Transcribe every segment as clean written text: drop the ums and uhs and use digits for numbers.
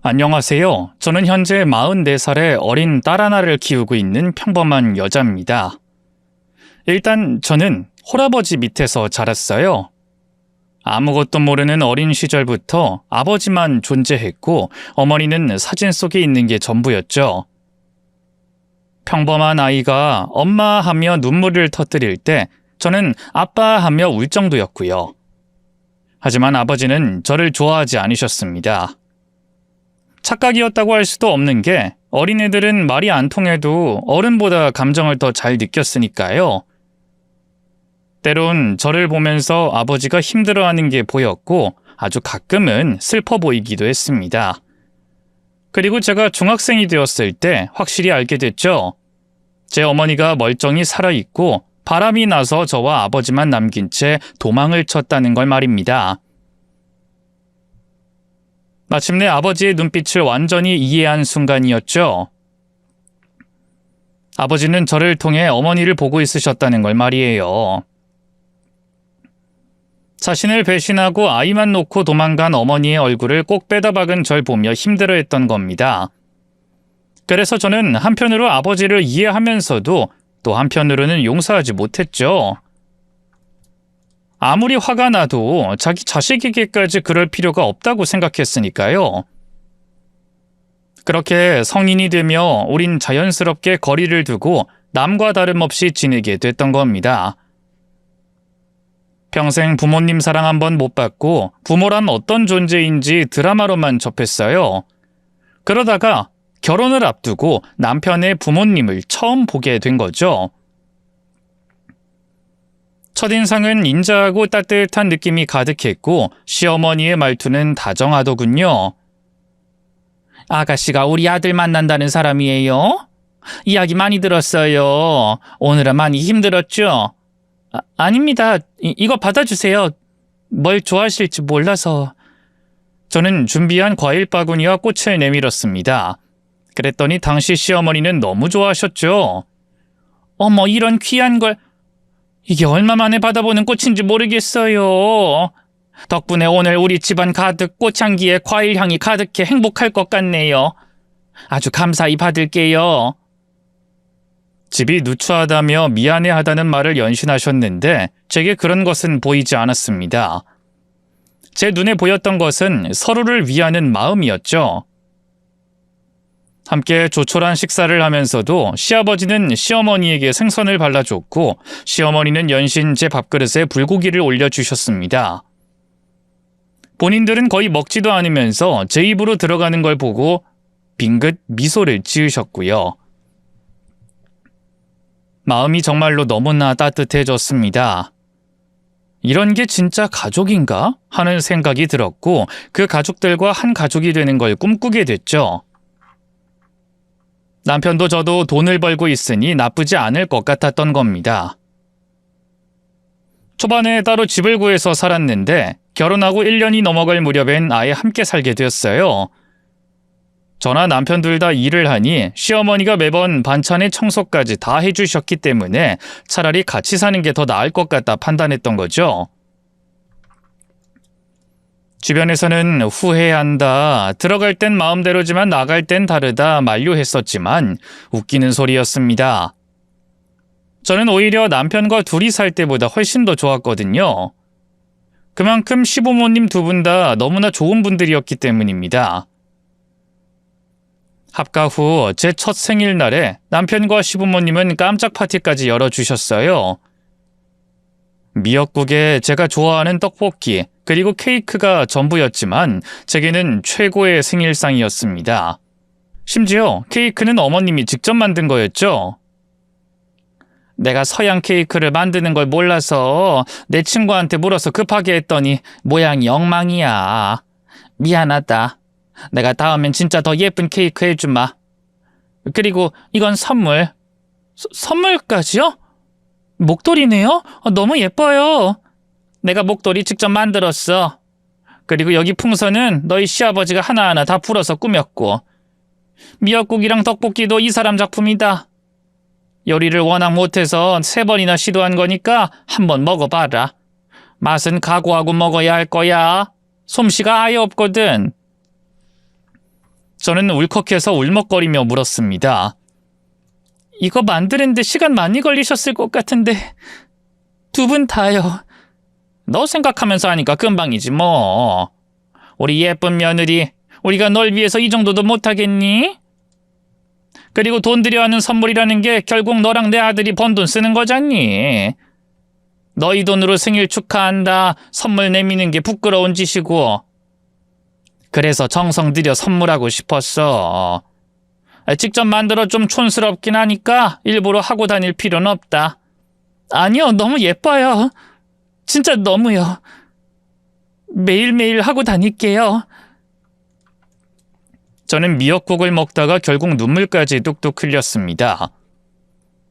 안녕하세요. 저는 현재 44살의 어린 딸 하나를 키우고 있는 평범한 여자입니다. 일단 저는 홀아버지 밑에서 자랐어요. 아무것도 모르는 어린 시절부터 아버지만 존재했고 어머니는 사진 속에 있는 게 전부였죠. 평범한 아이가 엄마 하며 눈물을 터뜨릴 때 저는 아빠 하며 울 정도였고요. 하지만 아버지는 저를 좋아하지 않으셨습니다. 착각이었다고 할 수도 없는 게 어린애들은 말이 안 통해도 어른보다 감정을 더 잘 느꼈으니까요. 때론 저를 보면서 아버지가 힘들어하는 게 보였고 아주 가끔은 슬퍼 보이기도 했습니다. 그리고 제가 중학생이 되었을 때 확실히 알게 됐죠. 제 어머니가 멀쩡히 살아있고 바람이 나서 저와 아버지만 남긴 채 도망을 쳤다는 걸 말입니다. 마침내 아버지의 눈빛을 완전히 이해한 순간이었죠. 아버지는 저를 통해 어머니를 보고 있으셨다는 걸 말이에요. 자신을 배신하고 아이만 놓고 도망간 어머니의 얼굴을 꼭 빼다 박은 절 보며 힘들어했던 겁니다. 그래서 저는 한편으로 아버지를 이해하면서도 또 한편으로는 용서하지 못했죠. 아무리 화가 나도 자기 자식에게까지 그럴 필요가 없다고 생각했으니까요. 그렇게 성인이 되며 우린 자연스럽게 거리를 두고 남과 다름없이 지내게 됐던 겁니다. 평생 부모님 사랑 한번 못 받고 부모란 어떤 존재인지 드라마로만 접했어요. 그러다가 결혼을 앞두고 남편의 부모님을 처음 보게 된 거죠. 첫인상은 인자하고 따뜻한 느낌이 가득했고 시어머니의 말투는 다정하더군요. 아가씨가 우리 아들 만난다는 사람이에요? 이야기 많이 들었어요. 오늘은 많이 힘들었죠? 아닙니다. 이거 받아주세요. 뭘 좋아하실지 몰라서. 저는 준비한 과일 바구니와 꽃을 내밀었습니다. 그랬더니 당시 시어머니는 너무 좋아하셨죠. 어머, 이런 귀한 걸... 이게 얼마 만에 받아보는 꽃인지 모르겠어요. 덕분에 오늘 우리 집안 가득 꽃향기에 과일 향이 가득해 행복할 것 같네요. 아주 감사히 받을게요. 집이 누추하다며 미안해하다는 말을 연신하셨는데 제게 그런 것은 보이지 않았습니다. 제 눈에 보였던 것은 서로를 위하는 마음이었죠. 함께 조촐한 식사를 하면서도 시아버지는 시어머니에게 생선을 발라줬고 시어머니는 연신 제 밥그릇에 불고기를 올려주셨습니다. 본인들은 거의 먹지도 않으면서 제 입으로 들어가는 걸 보고 빙긋 미소를 지으셨고요. 마음이 정말로 너무나 따뜻해졌습니다. 이런 게 진짜 가족인가? 하는 생각이 들었고 그 가족들과 한 가족이 되는 걸 꿈꾸게 됐죠. 남편도 저도 돈을 벌고 있으니 나쁘지 않을 것 같았던 겁니다. 초반에 따로 집을 구해서 살았는데 결혼하고 1년이 넘어갈 무렵엔 아예 함께 살게 되었어요. 저나 남편 둘 다 일을 하니 시어머니가 매번 반찬의 청소까지 다 해주셨기 때문에 차라리 같이 사는 게 더 나을 것 같다 판단했던 거죠. 주변에서는 후회한다, 들어갈 땐 마음대로지만 나갈 땐 다르다 만류했었지만 웃기는 소리였습니다. 저는 오히려 남편과 둘이 살 때보다 훨씬 더 좋았거든요. 그만큼 시부모님 두 분 다 너무나 좋은 분들이었기 때문입니다. 합가 후 제 첫 생일날에 남편과 시부모님은 깜짝 파티까지 열어주셨어요. 미역국에 제가 좋아하는 떡볶이 그리고 케이크가 전부였지만 제게는 최고의 생일상이었습니다. 심지어 케이크는 어머님이 직접 만든 거였죠. 내가 서양 케이크를 만드는 걸 몰라서 내 친구한테 물어서 급하게 했더니 모양이 엉망이야. 미안하다. 내가 다음엔 진짜 더 예쁜 케이크 해주마. 그리고 이건 선물. 선물까지요? 목도리네요? 너무 예뻐요. 내가 목도리 직접 만들었어. 그리고 여기 풍선은 너희 시아버지가 하나하나 다 풀어서 꾸몄고 미역국이랑 떡볶이도 이 사람 작품이다. 요리를 워낙 못해서 3번이나 시도한 거니까 한번 먹어봐라. 맛은 각오하고 먹어야 할 거야. 솜씨가 아예 없거든. 저는 울컥해서 울먹거리며 물었습니다. 이거 만드는데 시간 많이 걸리셨을 것 같은데 두 분 다요. 너 생각하면서 하니까 금방이지 뭐. 우리 예쁜 며느리, 우리가 널 위해서 이 정도도 못하겠니? 그리고 돈 들여 하는 선물이라는 게 결국 너랑 내 아들이 번 돈 쓰는 거잖니. 너희 돈으로 생일 축하한다, 선물 내미는 게 부끄러운 짓이고. 그래서 정성 들여 선물하고 싶었어. 직접 만들어 좀 촌스럽긴 하니까 일부러 하고 다닐 필요는 없다. 아니요, 너무 예뻐요. 진짜 너무요. 매일매일 하고 다닐게요. 저는 미역국을 먹다가 결국 눈물까지 뚝뚝 흘렸습니다.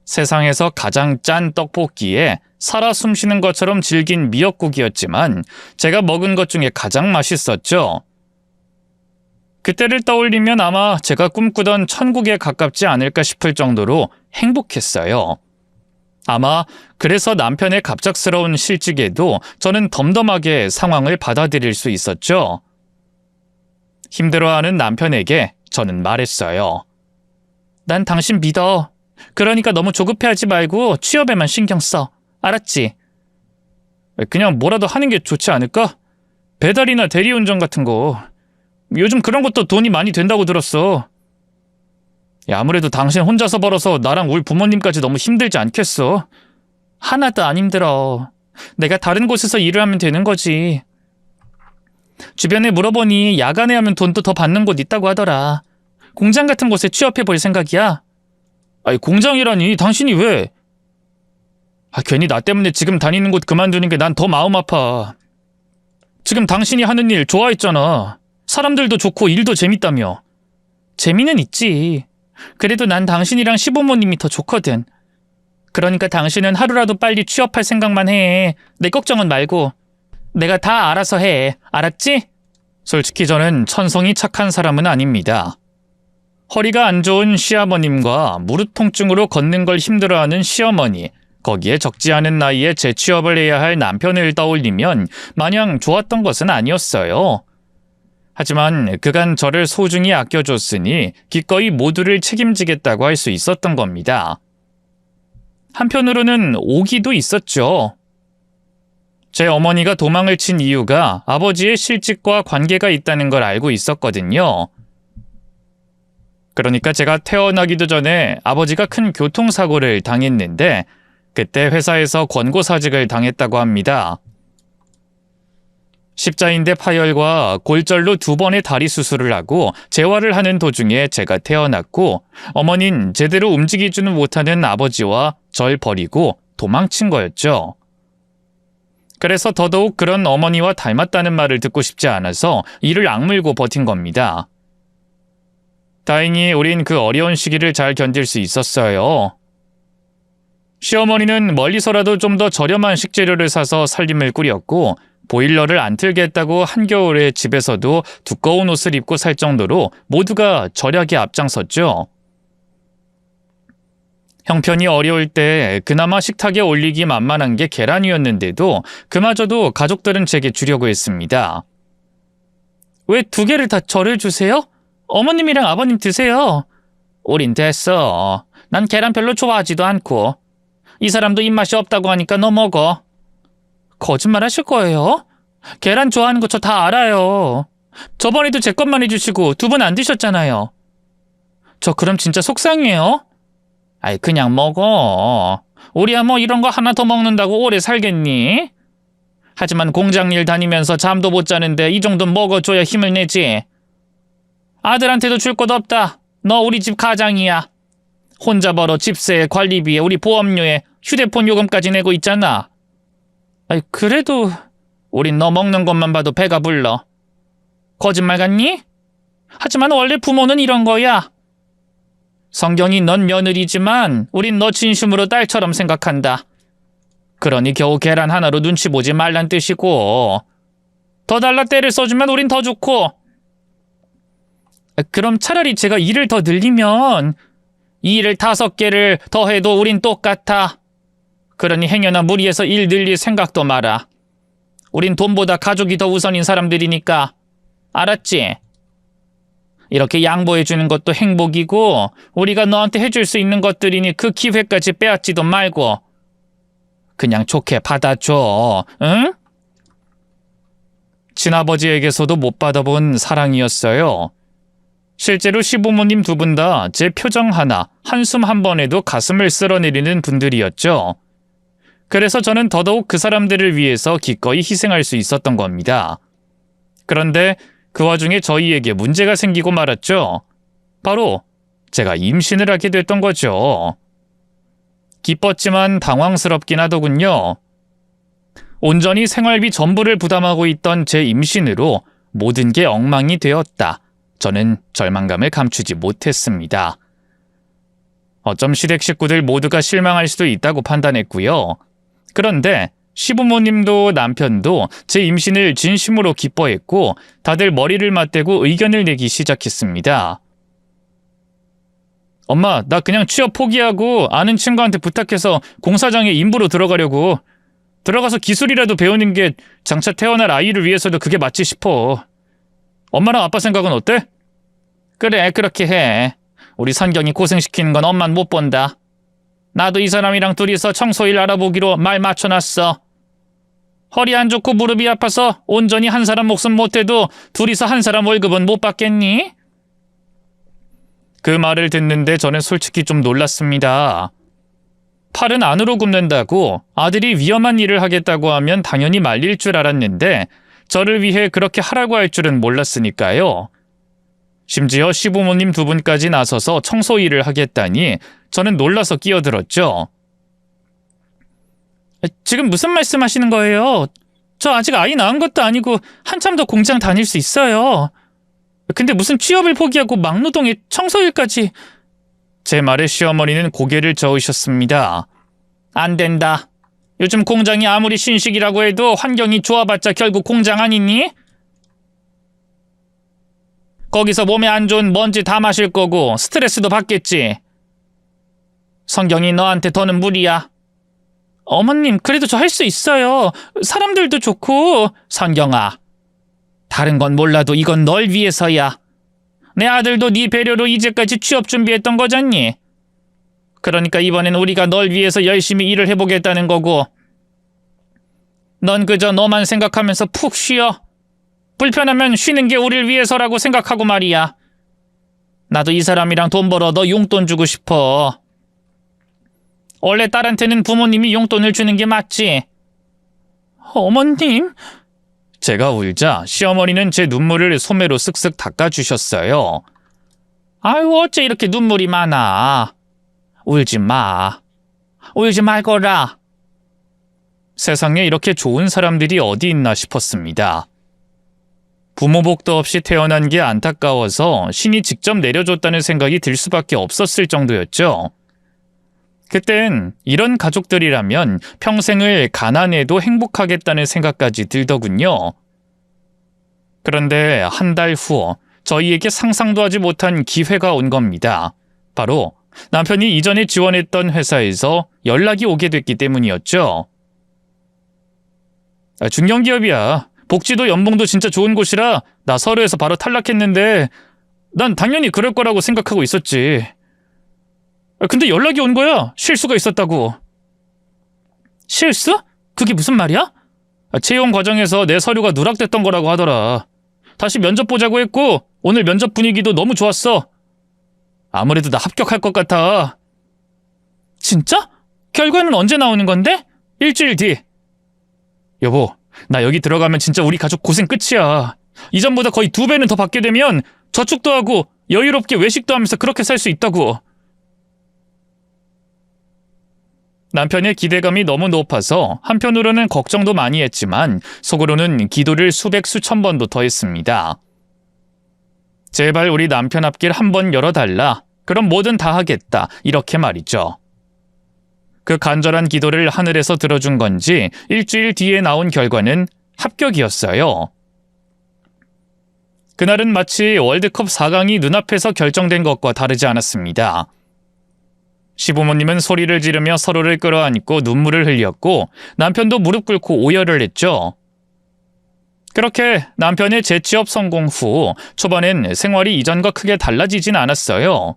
세상에서 가장 짠 떡볶이에 살아 숨쉬는 것처럼 질긴 미역국이었지만 제가 먹은 것 중에 가장 맛있었죠. 그때를 떠올리면 아마 제가 꿈꾸던 천국에 가깝지 않을까 싶을 정도로 행복했어요. 아마 그래서 남편의 갑작스러운 실직에도 저는 덤덤하게 상황을 받아들일 수 있었죠. 힘들어하는 남편에게 저는 말했어요. 난 당신 믿어. 그러니까 너무 조급해하지 말고 취업에만 신경 써. 알았지? 그냥 뭐라도 하는 게 좋지 않을까? 배달이나 대리운전 같은 거. 요즘 그런 것도 돈이 많이 된다고 들었어. 야, 아무래도 당신 혼자서 벌어서 나랑 우리 부모님까지 너무 힘들지 않겠어? 하나도 안 힘들어. 내가 다른 곳에서 일을 하면 되는 거지. 주변에 물어보니 야간에 하면 돈도 더 받는 곳 있다고 하더라. 공장 같은 곳에 취업해 볼 생각이야. 아니, 공장이라니 당신이 왜? 괜히 나 때문에 지금 다니는 곳 그만두는 게 난 더 마음 아파. 지금 당신이 하는 일 좋아했잖아. 사람들도 좋고 일도 재밌다며. 재미는 있지. 그래도 난 당신이랑 시부모님이 더 좋거든. 그러니까 당신은 하루라도 빨리 취업할 생각만 해. 내 걱정은 말고. 내가 다 알아서 해. 알았지? 솔직히 저는 천성이 착한 사람은 아닙니다. 허리가 안 좋은 시아버님과 무릎 통증으로 걷는 걸 힘들어하는 시어머니, 거기에 적지 않은 나이에 재취업을 해야 할 남편을 떠올리면 마냥 좋았던 것은 아니었어요. 하지만 그간 저를 소중히 아껴줬으니 기꺼이 모두를 책임지겠다고 할 수 있었던 겁니다. 한편으로는 오기도 있었죠. 제 어머니가 도망을 친 이유가 아버지의 실직과 관계가 있다는 걸 알고 있었거든요. 그러니까 제가 태어나기도 전에 아버지가 큰 교통사고를 당했는데 그때 회사에서 권고사직을 당했다고 합니다. 십자인대 파열과 골절로 2번의 다리 수술을 하고 재활을 하는 도중에 제가 태어났고 어머닌 제대로 움직이지는 못하는 아버지와 절 버리고 도망친 거였죠. 그래서 더더욱 그런 어머니와 닮았다는 말을 듣고 싶지 않아서 이를 악물고 버틴 겁니다. 다행히 우린 그 어려운 시기를 잘 견딜 수 있었어요. 시어머니는 멀리서라도 좀 더 저렴한 식재료를 사서 살림을 꾸렸고 보일러를 안 틀게 했다고 한겨울에 집에서도 두꺼운 옷을 입고 살 정도로 모두가 절약에 앞장섰죠. 형편이 어려울 때 그나마 식탁에 올리기 만만한 게 계란이었는데도 그마저도 가족들은 제게 주려고 했습니다. 왜 2개를 다 저를 주세요? 어머님이랑 아버님 드세요. 우린 됐어. 난 계란 별로 좋아하지도 않고. 이 사람도 입맛이 없다고 하니까 너 먹어. 거짓말 하실 거예요? 계란 좋아하는 거 저 다 알아요. 저번에도 제 것만 해주시고 2번 안 드셨잖아요. 저 그럼 진짜 속상해요? 아이, 그냥 먹어. 우리야 뭐 이런 거 하나 더 먹는다고 오래 살겠니? 하지만 공장 일 다니면서 잠도 못 자는데 이 정도는 먹어줘야 힘을 내지. 아들한테도 줄 것 없다. 너 우리 집 가장이야. 혼자 벌어 집세에 관리비에 우리 보험료에 휴대폰 요금까지 내고 있잖아. 아이, 그래도 우린 너 먹는 것만 봐도 배가 불러. 거짓말 같니? 하지만 원래 부모는 이런 거야. 성경이 넌 며느리지만 우린 너 진심으로 딸처럼 생각한다. 그러니 겨우 계란 하나로 눈치 보지 말란 뜻이고. 더 달라 때를 써주면 우린 더 좋고. 그럼 차라리 제가 일을 더 늘리면 이 일을 5개를 더 해도 우린 똑같아. 그러니 행여나 무리해서 일 늘릴 생각도 마라. 우린 돈보다 가족이 더 우선인 사람들이니까. 알았지? 이렇게 양보해주는 것도 행복이고 우리가 너한테 해줄 수 있는 것들이니 그 기회까지 빼앗지도 말고 그냥 좋게 받아줘, 응? 친아버지에게서도 못 받아본 사랑이었어요. 실제로 시부모님 두 분 다 제 표정 하나, 한숨 한 번에도 가슴을 쓸어내리는 분들이었죠. 그래서 저는 더더욱 그 사람들을 위해서 기꺼이 희생할 수 있었던 겁니다. 그런데 그 와중에 저희에게 문제가 생기고 말았죠. 바로 제가 임신을 하게 됐던 거죠. 기뻤지만 당황스럽긴 하더군요. 온전히 생활비 전부를 부담하고 있던 제 임신으로 모든 게 엉망이 되었다. 저는 절망감을 감추지 못했습니다. 어쩜 시댁 식구들 모두가 실망할 수도 있다고 판단했고요. 그런데 시부모님도 남편도 제 임신을 진심으로 기뻐했고 다들 머리를 맞대고 의견을 내기 시작했습니다. 엄마, 나 그냥 취업 포기하고 아는 친구한테 부탁해서 공사장에 인부로 들어가려고. 들어가서 기술이라도 배우는 게 장차 태어날 아이를 위해서도 그게 맞지 싶어. 엄마랑 아빠 생각은 어때? 그래, 그렇게 해. 우리 선경이 고생시키는 건 엄만 못 본다. 나도 이 사람이랑 둘이서 청소일 알아보기로 말 맞춰놨어. 허리 안 좋고 무릎이 아파서 온전히 한 사람 목숨 못해도 둘이서 한 사람 월급은 못 받겠니? 그 말을 듣는데 저는 솔직히 좀 놀랐습니다. 팔은 안으로 굽는다고 아들이 위험한 일을 하겠다고 하면 당연히 말릴 줄 알았는데 저를 위해 그렇게 하라고 할 줄은 몰랐으니까요. 심지어 시부모님 두 분까지 나서서 청소 일을 하겠다니 저는 놀라서 끼어들었죠. 지금 무슨 말씀하시는 거예요? 저 아직 아이 낳은 것도 아니고 한참 더 공장 다닐 수 있어요. 근데 무슨 취업을 포기하고 막노동에 청소일까지... 제 말에 시어머니는 고개를 저으셨습니다. 안 된다. 요즘 공장이 아무리 신식이라고 해도 환경이 좋아봤자 결국 공장 아니니? 거기서 몸에 안 좋은 먼지 다 마실 거고 스트레스도 받겠지. 성경이 너한테 더는 무리야. 어머님, 그래도 저 할 수 있어요. 사람들도 좋고. 성경아, 다른 건 몰라도 이건 널 위해서야. 내 아들도 네 배려로 이제까지 취업 준비했던 거잖니. 그러니까 이번엔 우리가 널 위해서 열심히 일을 해보겠다는 거고. 넌 그저 너만 생각하면서 푹 쉬어. 불편하면 쉬는 게 우릴 위해서라고 생각하고 말이야. 나도 이 사람이랑 돈 벌어 너 용돈 주고 싶어. 원래 딸한테는 부모님이 용돈을 주는 게 맞지. 어머님... 제가 울자 시어머니는 제 눈물을 소매로 쓱쓱 닦아주셨어요. 아유, 어째 이렇게 눈물이 많아. 울지 마. 울지 말거라. 세상에 이렇게 좋은 사람들이 어디 있나 싶었습니다. 부모 복도 없이 태어난 게 안타까워서 신이 직접 내려줬다는 생각이 들 수밖에 없었을 정도였죠. 그땐 이런 가족들이라면 평생을 가난해도 행복하겠다는 생각까지 들더군요. 그런데 한 달 후 저희에게 상상도 하지 못한 기회가 온 겁니다. 바로 남편이 이전에 지원했던 회사에서 연락이 오게 됐기 때문이었죠. 중견기업이야. 복지도 연봉도 진짜 좋은 곳이라 나 서류에서 바로 탈락했는데 난 당연히 그럴 거라고 생각하고 있었지. 근데 연락이 온 거야. 실수가 있었다고. 실수? 그게 무슨 말이야? 채용 과정에서 내 서류가 누락됐던 거라고 하더라. 다시 면접 보자고 했고 오늘 면접 분위기도 너무 좋았어. 아무래도 나 합격할 것 같아. 진짜? 결과는 언제 나오는 건데? 일주일 뒤. 여보, 나 여기 들어가면 진짜 우리 가족 고생 끝이야. 이전보다 거의 2배는 더 받게 되면 저축도 하고 여유롭게 외식도 하면서 그렇게 살 수 있다고. 남편의 기대감이 너무 높아서 한편으로는 걱정도 많이 했지만 속으로는 기도를 수백 수천 번도 더 했습니다. 제발 우리 남편 앞길 한번 열어달라. 그럼 뭐든 다 하겠다. 이렇게 말이죠. 그 간절한 기도를 하늘에서 들어준 건지 일주일 뒤에 나온 결과는 합격이었어요. 그날은 마치 월드컵 4강이 눈앞에서 결정된 것과 다르지 않았습니다. 시부모님은 소리를 지르며 서로를 끌어안고 눈물을 흘렸고 남편도 무릎 꿇고 오열을 했죠. 그렇게 남편의 재취업 성공 후 초반엔 생활이 이전과 크게 달라지진 않았어요.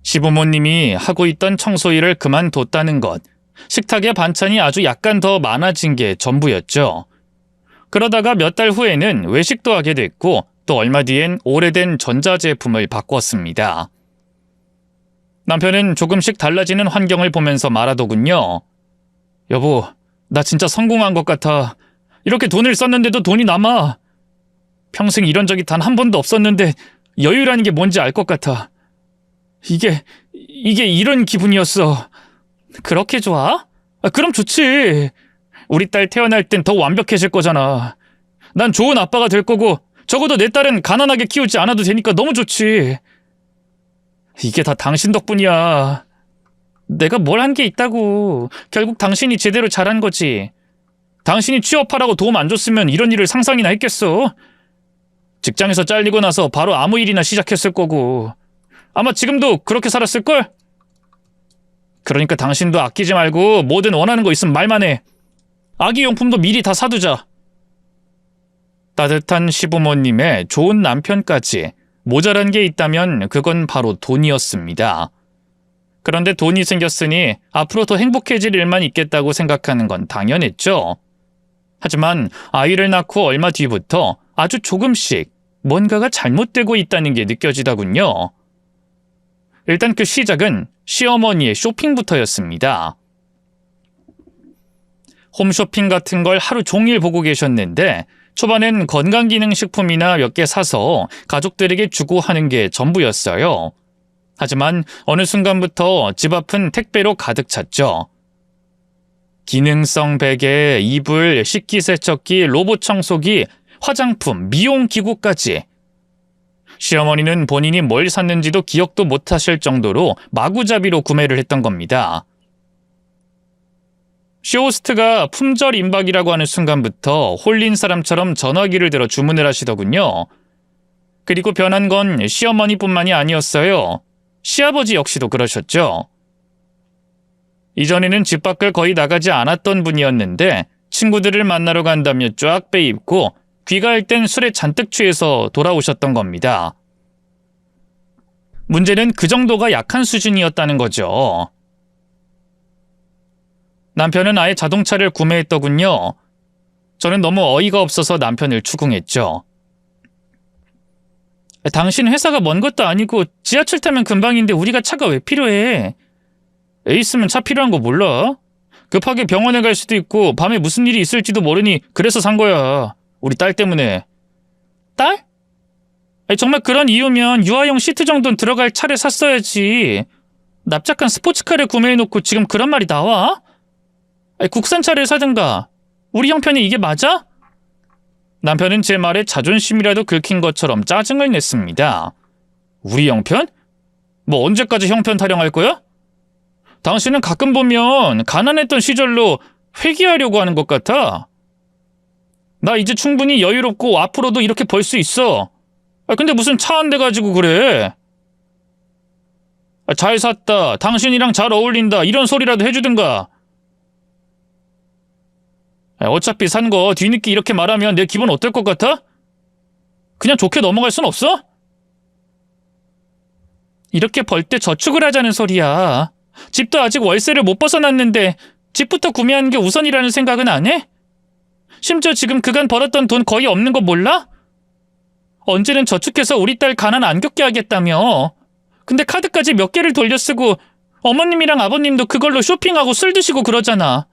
시부모님이 하고 있던 청소일을 그만뒀다는 것, 식탁에 반찬이 아주 약간 더 많아진 게 전부였죠. 그러다가 몇 달 후에는 외식도 하게 됐고 또 얼마 뒤엔 오래된 전자제품을 바꿨습니다. 남편은 조금씩 달라지는 환경을 보면서 말하더군요. 여보, 나 진짜 성공한 것 같아. 이렇게 돈을 썼는데도 돈이 남아. 평생 이런 적이 단 한 번도 없었는데 여유라는 게 뭔지 알 것 같아. 이게 이런 기분이었어. 그렇게 좋아? 그럼 좋지. 우리 딸 태어날 땐 더 완벽해질 거잖아. 난 좋은 아빠가 될 거고 적어도 내 딸은 가난하게 키우지 않아도 되니까 너무 좋지. 이게 다 당신 덕분이야. 내가 뭘 한 게 있다고. 결국 당신이 제대로 잘한 거지. 당신이 취업하라고 도움 안 줬으면 이런 일을 상상이나 했겠어? 직장에서 잘리고 나서 바로 아무 일이나 시작했을 거고 아마 지금도 그렇게 살았을걸? 그러니까 당신도 아끼지 말고 뭐든 원하는 거 있으면 말만 해. 아기용품도 미리 다 사두자. 따뜻한 시부모님의 좋은 남편까지 모자란 게 있다면 그건 바로 돈이었습니다. 그런데 돈이 생겼으니 앞으로 더 행복해질 일만 있겠다고 생각하는 건 당연했죠. 하지만 아이를 낳고 얼마 뒤부터 아주 조금씩 뭔가가 잘못되고 있다는 게 느껴지더군요. 일단 그 시작은 시어머니의 쇼핑부터였습니다. 홈쇼핑 같은 걸 하루 종일 보고 계셨는데 초반엔 건강기능식품이나 몇 개 사서 가족들에게 주고 하는 게 전부였어요. 하지만 어느 순간부터 집 앞은 택배로 가득 찼죠. 기능성 베개, 이불, 식기세척기, 로봇 청소기, 화장품, 미용기구까지. 시어머니는 본인이 뭘 샀는지도 기억도 못하실 정도로 마구잡이로 구매를 했던 겁니다. 쇼호스트가 품절 임박이라고 하는 순간부터 홀린 사람처럼 전화기를 들어 주문을 하시더군요. 그리고 변한 건 시어머니뿐만이 아니었어요. 시아버지 역시도 그러셨죠. 이전에는 집 밖을 거의 나가지 않았던 분이었는데 친구들을 만나러 간다며 쫙 빼입고 귀가할 땐 술에 잔뜩 취해서 돌아오셨던 겁니다. 문제는 그 정도가 약한 수준이었다는 거죠. 남편은 아예 자동차를 구매했더군요. 저는 너무 어이가 없어서 남편을 추궁했죠. 당신 회사가 먼 것도 아니고 지하철 타면 금방인데 우리가 차가 왜 필요해? 애 있으면 차 필요한 거 몰라? 급하게 병원에 갈 수도 있고 밤에 무슨 일이 있을지도 모르니 그래서 산 거야. 우리 딸 때문에. 딸? 아니, 정말 그런 이유면 유아용 시트 정도는 들어갈 차를 샀어야지. 납작한 스포츠카를 구매해놓고 지금 그런 말이 나와? 아니, 국산차를 사든가. 우리 형편이 이게 맞아? 남편은 제 말에 자존심이라도 긁힌 것처럼 짜증을 냈습니다. 우리 형편? 뭐 언제까지 형편 타령할 거야? 당신은 가끔 보면 가난했던 시절로 회귀하려고 하는 것 같아. 나 이제 충분히 여유롭고 앞으로도 이렇게 벌 수 있어. 근데 무슨 차 한 대 가지고 그래? 잘 샀다, 당신이랑 잘 어울린다 이런 소리라도 해주든가. 어차피 산 거 뒤늦게 이렇게 말하면 내 기분 어떨 것 같아? 그냥 좋게 넘어갈 순 없어? 이렇게 벌 때 저축을 하자는 소리야. 집도 아직 월세를 못 벗어났는데 집부터 구매하는 게 우선이라는 생각은 안 해? 심지어 지금 그간 벌었던 돈 거의 없는 거 몰라? 언제는 저축해서 우리 딸 가난 안 겪게 하겠다며. 근데 카드까지 몇 개를 돌려쓰고 어머님이랑 아버님도 그걸로 쇼핑하고 술 드시고 그러잖아.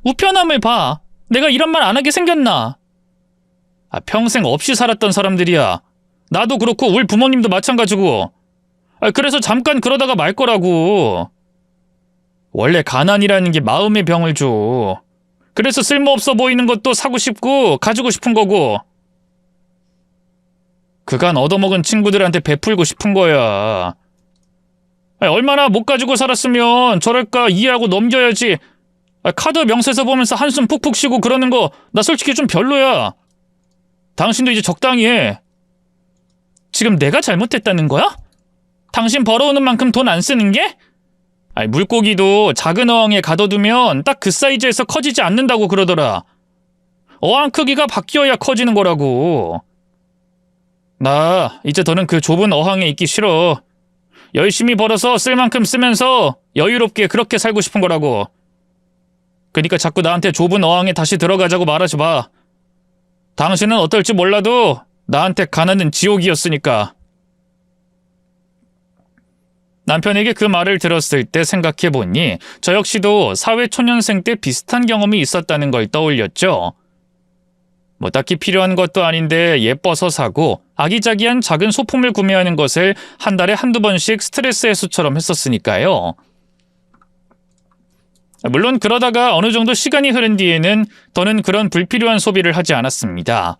우편함을 봐. 내가 이런 말 안 하게 생겼나? 평생 없이 살았던 사람들이야. 나도 그렇고 우리 부모님도 마찬가지고. 그래서 잠깐 그러다가 말 거라고. 원래 가난이라는 게 마음의 병을 줘. 그래서 쓸모없어 보이는 것도 사고 싶고 가지고 싶은 거고. 그간 얻어먹은 친구들한테 베풀고 싶은 거야. 얼마나 못 가지고 살았으면 저럴까 이해하고 넘겨야지. 카드 명세서 보면서 한숨 푹푹 쉬고 그러는 거 나 솔직히 좀 별로야. 당신도 이제 적당히 해. 지금 내가 잘못했다는 거야? 당신 벌어오는 만큼 돈 안 쓰는 게? 물고기도 작은 어항에 가둬두면 딱 그 사이즈에서 커지지 않는다고 그러더라. 어항 크기가 바뀌어야 커지는 거라고. 나 이제 더는 그 좁은 어항에 있기 싫어. 열심히 벌어서 쓸 만큼 쓰면서 여유롭게 그렇게 살고 싶은 거라고. 그러니까 자꾸 나한테 좁은 어항에 다시 들어가자고 말하지 마. 당신은 어떨지 몰라도 나한테 가난은 지옥이었으니까. 남편에게 그 말을 들었을 때 생각해보니 저 역시도 사회초년생 때 비슷한 경험이 있었다는 걸 떠올렸죠. 뭐 딱히 필요한 것도 아닌데 예뻐서 사고 아기자기한 작은 소품을 구매하는 것을 한 달에 한두 번씩 스트레스 해소처럼 했었으니까요. 물론 그러다가 어느 정도 시간이 흐른 뒤에는 더는 그런 불필요한 소비를 하지 않았습니다.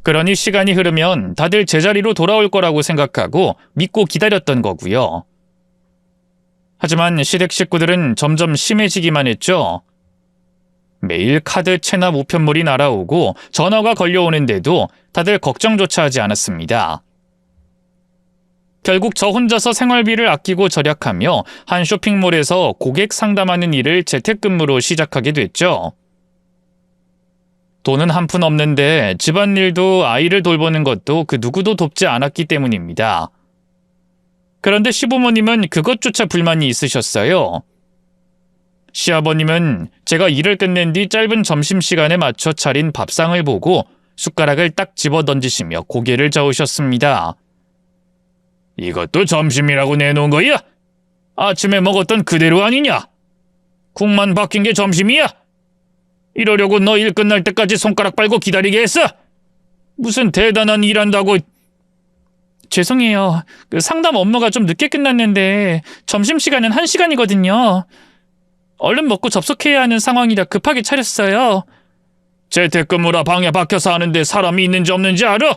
그러니 시간이 흐르면 다들 제자리로 돌아올 거라고 생각하고 믿고 기다렸던 거고요. 하지만 시댁 식구들은 점점 심해지기만 했죠. 매일 카드 체납 우편물이 날아오고 전화가 걸려오는데도 다들 걱정조차 하지 않았습니다. 결국 저 혼자서 생활비를 아끼고 절약하며 한 쇼핑몰에서 고객 상담하는 일을 재택근무로 시작하게 됐죠. 돈은 한 푼 없는데 집안일도 아이를 돌보는 것도 그 누구도 돕지 않았기 때문입니다. 그런데 시부모님은 그것조차 불만이 있으셨어요. 시아버님은 제가 일을 끝낸 뒤 짧은 점심시간에 맞춰 차린 밥상을 보고 숟가락을 딱 집어 던지시며 고개를 저으셨습니다. 이것도 점심이라고 내놓은 거야? 아침에 먹었던 그대로 아니냐? 국만 바뀐 게 점심이야? 이러려고 너 일 끝날 때까지 손가락 빨고 기다리게 했어? 무슨 대단한 일한다고. 죄송해요. 그 상담 업무가 좀 늦게 끝났는데 점심시간은 1시간이거든요. 얼른 먹고 접속해야 하는 상황이라 급하게 차렸어요. 재택근무라 방에 박혀서 하는데 사람이 있는지 없는지 알아?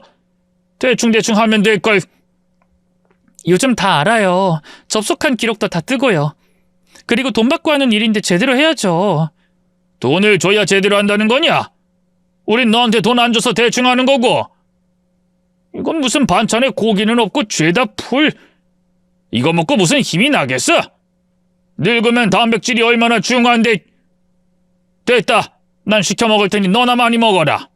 대충대충 하면 될걸. 요즘 다 알아요. 접속한 기록도 다 뜨고요. 그리고 돈 받고 하는 일인데 제대로 해야죠. 돈을 줘야 제대로 한다는 거냐? 우린 너한테 돈 안 줘서 대충 하는 거고. 이건 무슨 반찬에 고기는 없고 죄다 풀. 이거 먹고 무슨 힘이 나겠어? 늙으면 단백질이 얼마나 중요한데. 됐다. 난 시켜 먹을 테니 너나 많이 먹어라.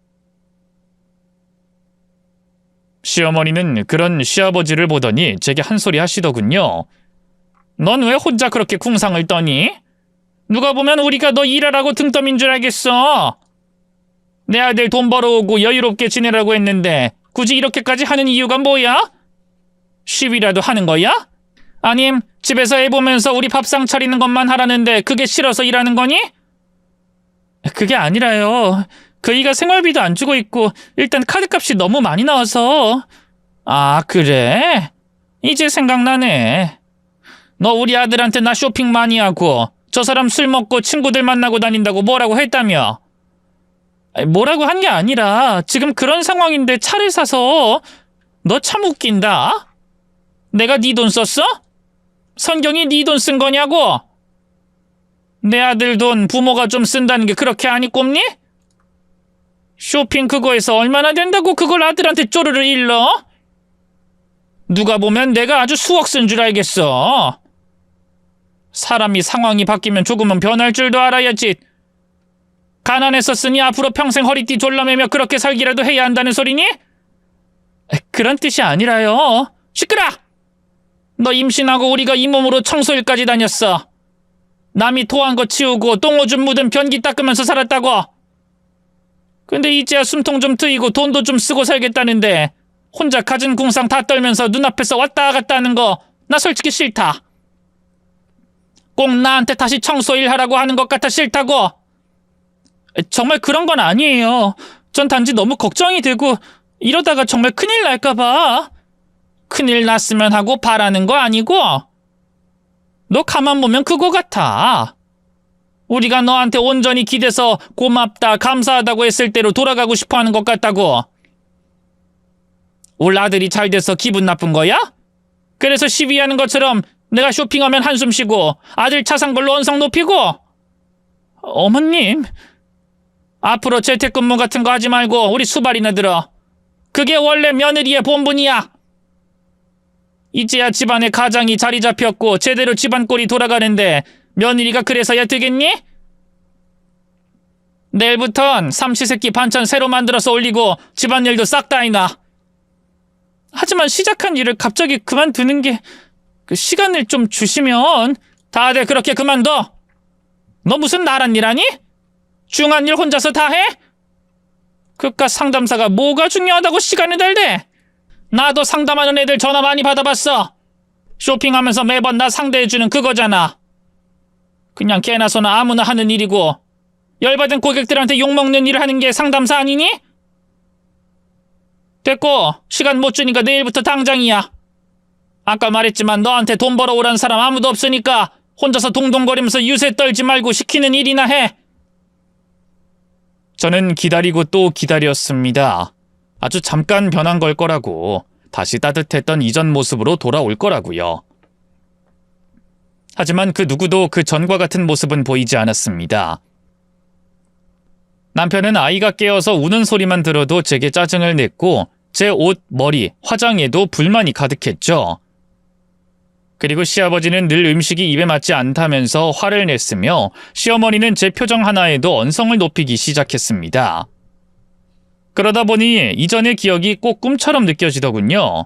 시어머니는 그런 시아버지를 보더니 제게 한 소리 하시더군요. 넌 왜 혼자 그렇게 궁상을 떠니? 누가 보면 우리가 너 일하라고 등 떠민 줄 알겠어. 내 아들 돈 벌어오고 여유롭게 지내라고 했는데 굳이 이렇게까지 하는 이유가 뭐야? 시위라도 하는 거야? 아님 집에서 애 보면서 우리 밥상 차리는 것만 하라는데 그게 싫어서 일하는 거니? 그게 아니라요. 그이가 생활비도 안 주고 있고 일단 카드값이 너무 많이 나와서. 아 그래? 이제 생각나네. 너 우리 아들한테 나 쇼핑 많이 하고 저 사람 술 먹고 친구들 만나고 다닌다고 뭐라고 했다며? 뭐라고 한 게 아니라 지금 그런 상황인데 차를 사서. 너 참 웃긴다. 내가 네 돈 썼어? 선경이 네 돈 쓴 거냐고? 내 아들 돈 부모가 좀 쓴다는 게 그렇게 아니 꼽니? 쇼핑 그거에서 얼마나 된다고 그걸 아들한테 쪼르르 일러? 누가 보면 내가 아주 수억 쓴 줄 알겠어. 사람이 상황이 바뀌면 조금은 변할 줄도 알아야지. 가난했었으니 앞으로 평생 허리띠 졸라매며 그렇게 살기라도 해야 한다는 소리니? 그런 뜻이 아니라요. 시끄러! 너 임신하고 우리가 잇몸으로 청소일까지 다녔어. 남이 토한 거 치우고 똥오줌 묻은 변기 닦으면서 살았다고. 근데 이제야 숨통 좀 트이고 돈도 좀 쓰고 살겠다는데 혼자 가진 궁상 다 떨면서 눈앞에서 왔다 갔다 하는 거 나 솔직히 싫다. 꼭 나한테 다시 청소일 하라고 하는 것 같아 싫다고. 정말 그런 건 아니에요. 전 단지 너무 걱정이 되고 이러다가 정말 큰일 날까 봐. 큰일 났으면 하고 바라는 거 아니고. 너 가만 보면 그거 같아. 우리가 너한테 온전히 기대서 고맙다 감사하다고 했을 때로 돌아가고 싶어하는 것 같다고. 올 아들이 잘 돼서 기분 나쁜 거야? 그래서 시비하는 것처럼 내가 쇼핑하면 한숨 쉬고 아들 차 산 걸로 언성 높이고. 어머님, 앞으로 재택근무 같은 거 하지 말고 우리 수발이나 들어. 그게 원래 며느리의 본분이야. 이제야 집안에 가장이 자리 잡혔고 제대로 집안 꼴이 돌아가는데 며느리가 그래서야 되겠니? 내일부턴 삼시세끼 반찬 새로 만들어서 올리고 집안일도 싹 다 해놔. 하지만 시작한 일을 갑자기 그만두는 게 시간을 좀 주시면. 다들 그렇게 그만둬. 너 무슨 나란 일 하니? 중요한 일 혼자서 다 해? 그깟 상담사가 뭐가 중요하다고 시간을 달대? 나도 상담하는 애들 전화 많이 받아봤어. 쇼핑하면서 매번 나 상대해주는 그거잖아. 그냥 개나 소나 아무나 하는 일이고 열받은 고객들한테 욕먹는 일을 하는 게 상담사 아니니? 됐고, 시간 못 주니까 내일부터 당장이야. 아까 말했지만 너한테 돈 벌어오란 사람 아무도 없으니까 혼자서 동동거리면서 유세 떨지 말고 시키는 일이나 해. 저는 기다리고 또 기다렸습니다. 아주 잠깐 변한 걸 거라고, 다시 따뜻했던 이전 모습으로 돌아올 거라고요. 하지만 그 누구도 그 전과 같은 모습은 보이지 않았습니다. 남편은 아이가 깨어서 우는 소리만 들어도 제게 짜증을 냈고 제 옷, 머리, 화장에도 불만이 가득했죠. 그리고 시아버지는 늘 음식이 입에 맞지 않다면서 화를 냈으며 시어머니는 제 표정 하나에도 언성을 높이기 시작했습니다. 그러다 보니 이전의 기억이 꼭 꿈처럼 느껴지더군요.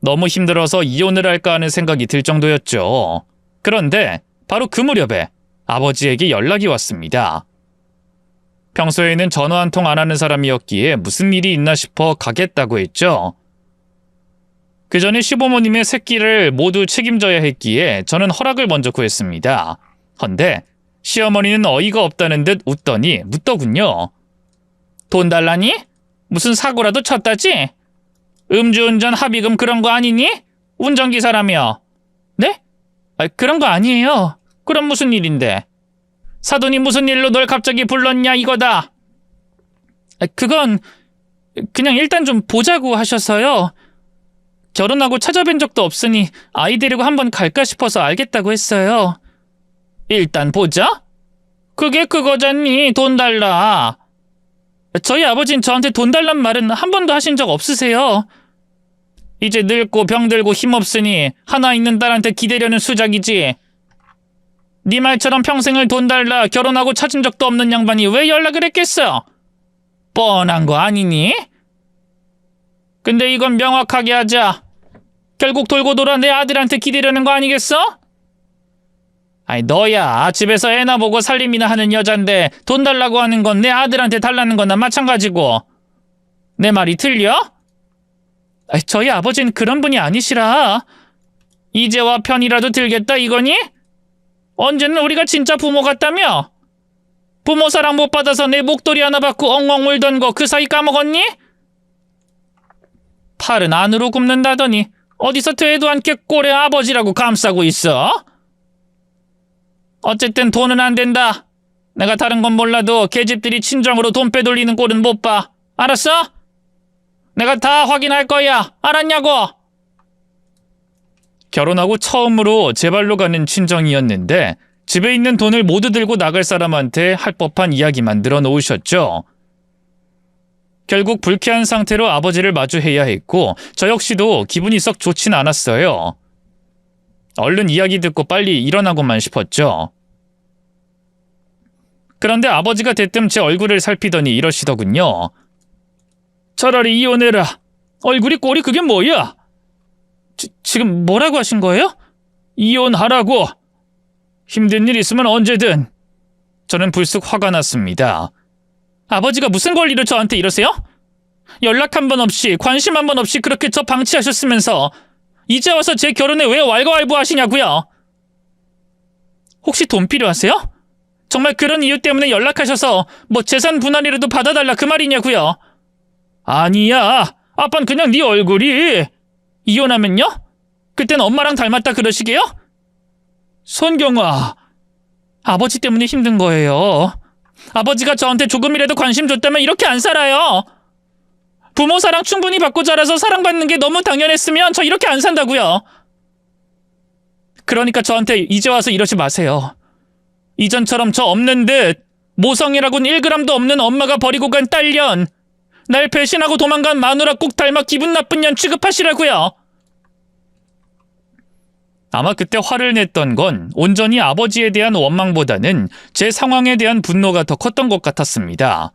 너무 힘들어서 이혼을 할까 하는 생각이 들 정도였죠. 그런데 바로 그 무렵에 아버지에게 연락이 왔습니다. 평소에는 전화 한 통 안 하는 사람이었기에 무슨 일이 있나 싶어 가겠다고 했죠. 그 전에 시부모님의 새끼를 모두 책임져야 했기에 저는 허락을 먼저 구했습니다. 헌데 시어머니는 어이가 없다는 듯 웃더니 묻더군요. 돈 달라니? 무슨 사고라도 쳤다지? 음주운전 합의금 그런 거 아니니? 운전기사라며. 네? 그런 거 아니에요. 그럼 무슨 일인데? 사돈이 무슨 일로 널 갑자기 불렀냐 이거다. 그건 그냥 일단 좀 보자고 하셔서요. 결혼하고 찾아뵌 적도 없으니 아이 데리고 한번 갈까 싶어서 알겠다고 했어요. 일단 보자? 그게 그거잖니. 돈 달라. 저희 아버진 저한테 돈 달란 말은 한 번도 하신 적 없으세요. 이제 늙고 병들고 힘없으니 하나 있는 딸한테 기대려는 수작이지. 네 말처럼 평생을 돈 달라 결혼하고 찾은 적도 없는 양반이 왜 연락을 했겠어? 뻔한 거 아니니? 근데 이건 명확하게 하자. 결국 돌고 돌아 내 아들한테 기대려는 거 아니겠어? 아니 너야 집에서 애나 보고 살림이나 하는 여잔데 돈 달라고 하는 건 내 아들한테 달라는 거나 마찬가지고. 내 말이 틀려? 저희 아버지는 그런 분이 아니시라. 이제와 편이라도 들겠다 이거니? 언제는 우리가 진짜 부모 같다며? 부모 사랑 못 받아서 내 목도리 하나 받고 엉엉 울던 거 그 사이 까먹었니? 팔은 안으로 굽는다더니 어디서 되도 않게 꼴에 아버지라고 감싸고 있어? 어쨌든 돈은 안 된다. 내가 다른 건 몰라도 계집들이 친정으로 돈 빼돌리는 꼴은 못 봐. 알았어? 내가 다 확인할 거야. 알았냐고? 결혼하고 처음으로 제 발로 가는 친정이었는데 집에 있는 돈을 모두 들고 나갈 사람한테 할 법한 이야기만 늘어놓으셨죠. 결국 불쾌한 상태로 아버지를 마주해야 했고 저 역시도 기분이 썩 좋진 않았어요. 얼른 이야기 듣고 빨리 일어나고만 싶었죠. 그런데 아버지가 대뜸 제 얼굴을 살피더니 이러시더군요. 차라리 이혼해라. 얼굴이 꼴이 그게 뭐야? 지금 뭐라고 하신 거예요? 이혼하라고. 힘든 일 있으면 언제든. 저는 불쑥 화가 났습니다. 아버지가 무슨 권리로 저한테 이러세요? 연락 한 번 없이 관심 한 번 없이 그렇게 저 방치하셨으면서 이제 와서 제 결혼에 왜 왈가왈부하시냐고요? 혹시 돈 필요하세요? 정말 그런 이유 때문에 연락하셔서 뭐 재산 분할이라도 받아달라 그 말이냐고요? 아니야. 아빠는 그냥 네 얼굴이. 이혼하면요? 그땐 엄마랑 닮았다 그러시게요? 손경아. 아버지 때문에 힘든 거예요. 아버지가 저한테 조금이라도 관심 줬다면 이렇게 안 살아요. 부모 사랑 충분히 받고 자라서 사랑받는 게 너무 당연했으면 저 이렇게 안 산다고요. 그러니까 저한테 이제 와서 이러지 마세요. 이전처럼 저 없는 듯 모성이라고는 1g도 없는 엄마가 버리고 간 딸년, 날 배신하고 도망간 마누라 꼭 닮아 기분 나쁜 년 취급하시라고요. 아마 그때 화를 냈던 건 온전히 아버지에 대한 원망보다는 제 상황에 대한 분노가 더 컸던 것 같았습니다.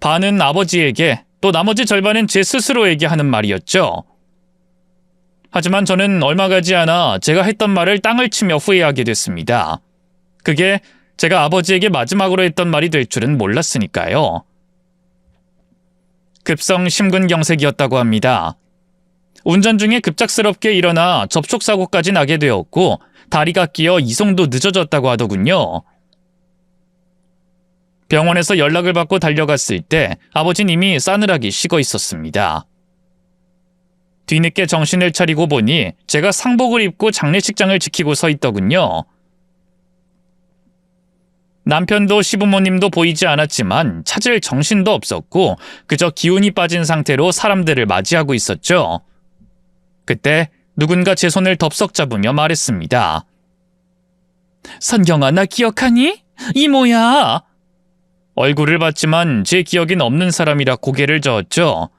반은 아버지에게, 또 나머지 절반은 제 스스로에게 하는 말이었죠. 하지만 저는 얼마 가지 않아 제가 했던 말을 땅을 치며 후회하게 됐습니다. 그게 제가 아버지에게 마지막으로 했던 말이 될 줄은 몰랐으니까요. 급성 심근경색이었다고 합니다. 운전 중에 급작스럽게 일어나 접촉사고까지 나게 되었고 다리가 끼어 이송도 늦어졌다고 하더군요. 병원에서 연락을 받고 달려갔을 때 아버지님이 싸늘하게 식어 있었습니다. 뒤늦게 정신을 차리고 보니 제가 상복을 입고 장례식장을 지키고 서 있더군요. 남편도 시부모님도 보이지 않았지만 찾을 정신도 없었고 그저 기운이 빠진 상태로 사람들을 맞이하고 있었죠. 그때 누군가 제 손을 덥석 잡으며 말했습니다. 선경아, 나 기억하니? 이모야. 얼굴을 봤지만 제 기억엔 없는 사람이라 고개를 저었죠.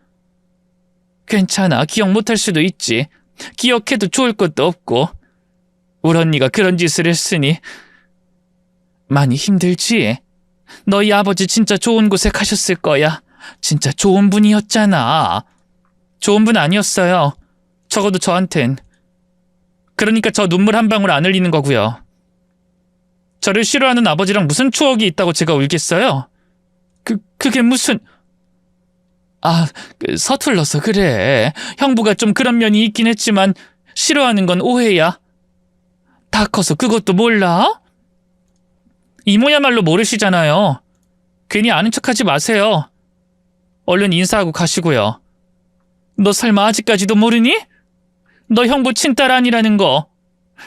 괜찮아, 기억 못할 수도 있지. 기억해도 좋을 것도 없고. 우리 언니가 그런 짓을 했으니 많이 힘들지? 너희 아버지 진짜 좋은 곳에 가셨을 거야. 진짜 좋은 분이었잖아. 좋은 분 아니었어요. 적어도 저한텐. 그러니까 저 눈물 한 방울 안 흘리는 거고요. 저를 싫어하는 아버지랑 무슨 추억이 있다고 제가 울겠어요? 그게 무슨... 서툴러서 그래. 형부가 좀 그런 면이 있긴 했지만 싫어하는 건 오해야. 다 커서 그것도 몰라? 이모야말로 모르시잖아요. 괜히 아는 척하지 마세요. 얼른 인사하고 가시고요. 너 설마 아직까지도 모르니? 너 형부 친딸 아니라는 거.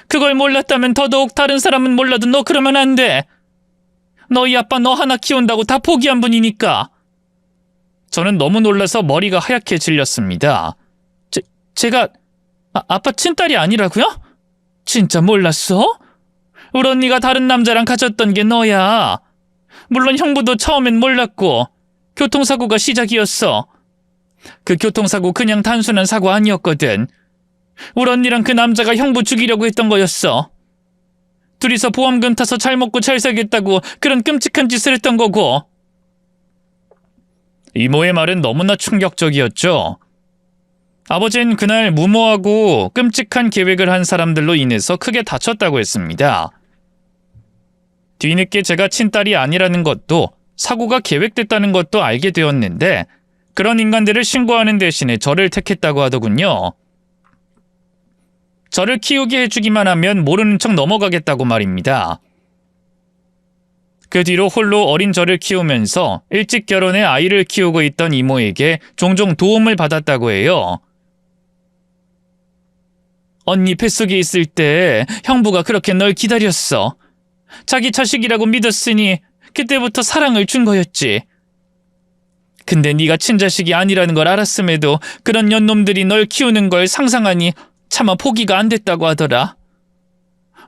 그걸 몰랐다면 더더욱 다른 사람은 몰라도 너 그러면 안 돼. 너희 아빠 너 하나 키운다고 다 포기한 분이니까. 저는 너무 놀라서 머리가 하얗게 질렸습니다. 제가 아빠 친딸이 아니라고요? 진짜 몰랐어? 우리 언니가 다른 남자랑 가졌던 게 너야. 물론 형부도 처음엔 몰랐고 교통사고가 시작이었어. 그 교통사고 그냥 단순한 사고 아니었거든. 우리 언니랑 그 남자가 형부 죽이려고 했던 거였어. 둘이서 보험금 타서 잘 먹고 잘 살겠다고 그런 끔찍한 짓을 했던 거고. 이모의 말은 너무나 충격적이었죠. 아버지는 그날 무모하고 끔찍한 계획을 한 사람들로 인해서 크게 다쳤다고 했습니다. 뒤늦게 제가 친딸이 아니라는 것도 사고가 계획됐다는 것도 알게 되었는데 그런 인간들을 신고하는 대신에 저를 택했다고 하더군요. 저를 키우게 해주기만 하면 모르는 척 넘어가겠다고 말입니다. 그 뒤로 홀로 어린 저를 키우면서 일찍 결혼해 아이를 키우고 있던 이모에게 종종 도움을 받았다고 해요. 언니 뱃속에 있을 때 형부가 그렇게 널 기다렸어. 자기 자식이라고 믿었으니 그때부터 사랑을 준 거였지. 근데 네가 친자식이 아니라는 걸 알았음에도 그런 년놈들이 널 키우는 걸 상상하니 차마 포기가 안 됐다고 하더라.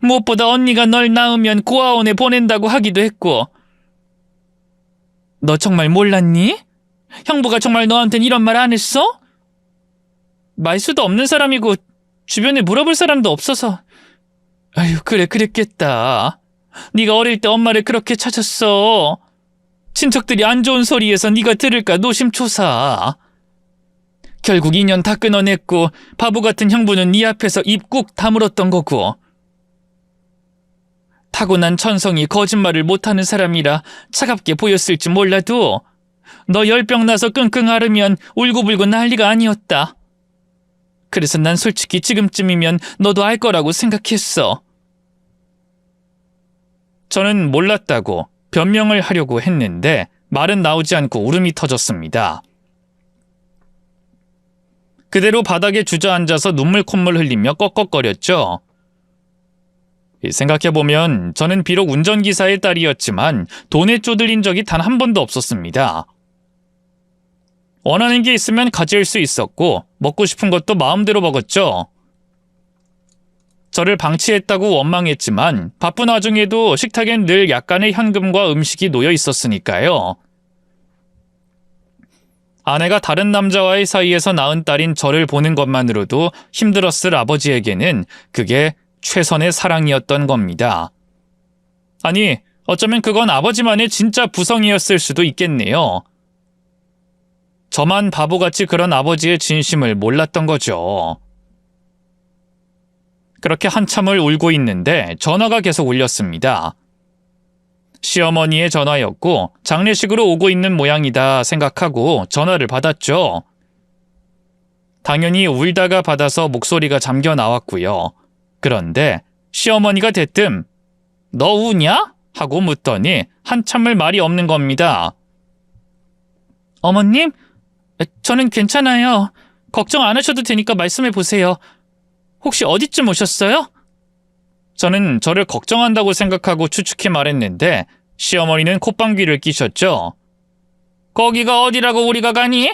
무엇보다 언니가 널 낳으면 고아원에 보낸다고 하기도 했고. 너 정말 몰랐니? 형부가 정말 너한텐 이런 말 안 했어? 말수도 없는 사람이고 주변에 물어볼 사람도 없어서. 아유, 그래, 그랬겠다. 네가 어릴 때 엄마를 그렇게 찾았어. 친척들이 안 좋은 소리에서 네가 들을까 노심초사. 결국 인연 다 끊어냈고 바보 같은 형부는 네 앞에서 입 꾹 다물었던 거고. 타고난 천성이 거짓말을 못하는 사람이라 차갑게 보였을지 몰라도 너 열병 나서 끙끙 앓으면 울고불고 난리가 아니었다. 그래서 난 솔직히 지금쯤이면 너도 알 거라고 생각했어. 저는 몰랐다고 변명을 하려고 했는데 말은 나오지 않고 울음이 터졌습니다. 그대로 바닥에 주저앉아서 눈물 콧물 흘리며 꺽꺽거렸죠. 생각해보면 저는 비록 운전기사의 딸이었지만 돈에 쪼들린 적이 단 한 번도 없었습니다. 원하는 게 있으면 가질 수 있었고 먹고 싶은 것도 마음대로 먹었죠. 저를 방치했다고 원망했지만 바쁜 와중에도 식탁엔 늘 약간의 현금과 음식이 놓여 있었으니까요. 아내가 다른 남자와의 사이에서 낳은 딸인 저를 보는 것만으로도 힘들었을 아버지에게는 그게 최선의 사랑이었던 겁니다. 아니, 어쩌면 그건 아버지만의 진짜 부성이었을 수도 있겠네요. 저만 바보같이 그런 아버지의 진심을 몰랐던 거죠. 그렇게 한참을 울고 있는데 전화가 계속 울렸습니다. 시어머니의 전화였고 장례식으로 오고 있는 모양이다 생각하고 전화를 받았죠. 당연히 울다가 받아서 목소리가 잠겨 나왔고요. 그런데 시어머니가 대뜸 "너 우냐?" 하고 묻더니 한참을 말이 없는 겁니다. "어머님, 저는 괜찮아요. 걱정 안 하셔도 되니까 말씀해 보세요. 혹시 어디쯤 오셨어요?" 저는 저를 걱정한다고 생각하고 추측해 말했는데 시어머니는 콧방귀를 끼셨죠. "거기가 어디라고 우리가 가니?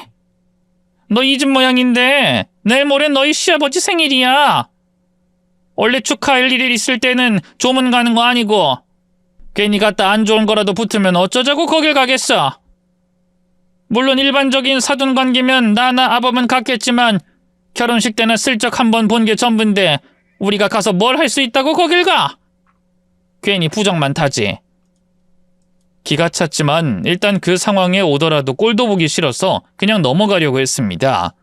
너 이 집 모양인데 내일 모레 너희 시아버지 생일이야. 원래 축하할 일이 있을 때는 조문 가는 거 아니고 괜히 갔다 안 좋은 거라도 붙으면 어쩌자고 거길 가겠어. 물론 일반적인 사돈 관계면 나나 아범은 갔겠지만 결혼식 때나 슬쩍 한번 본 게 전부인데 우리가 가서 뭘 할 수 있다고 거길 가? 괜히 부정만 타지." 기가 찼지만 일단 그 상황에 오더라도 꼴도 보기 싫어서 그냥 넘어가려고 했습니다.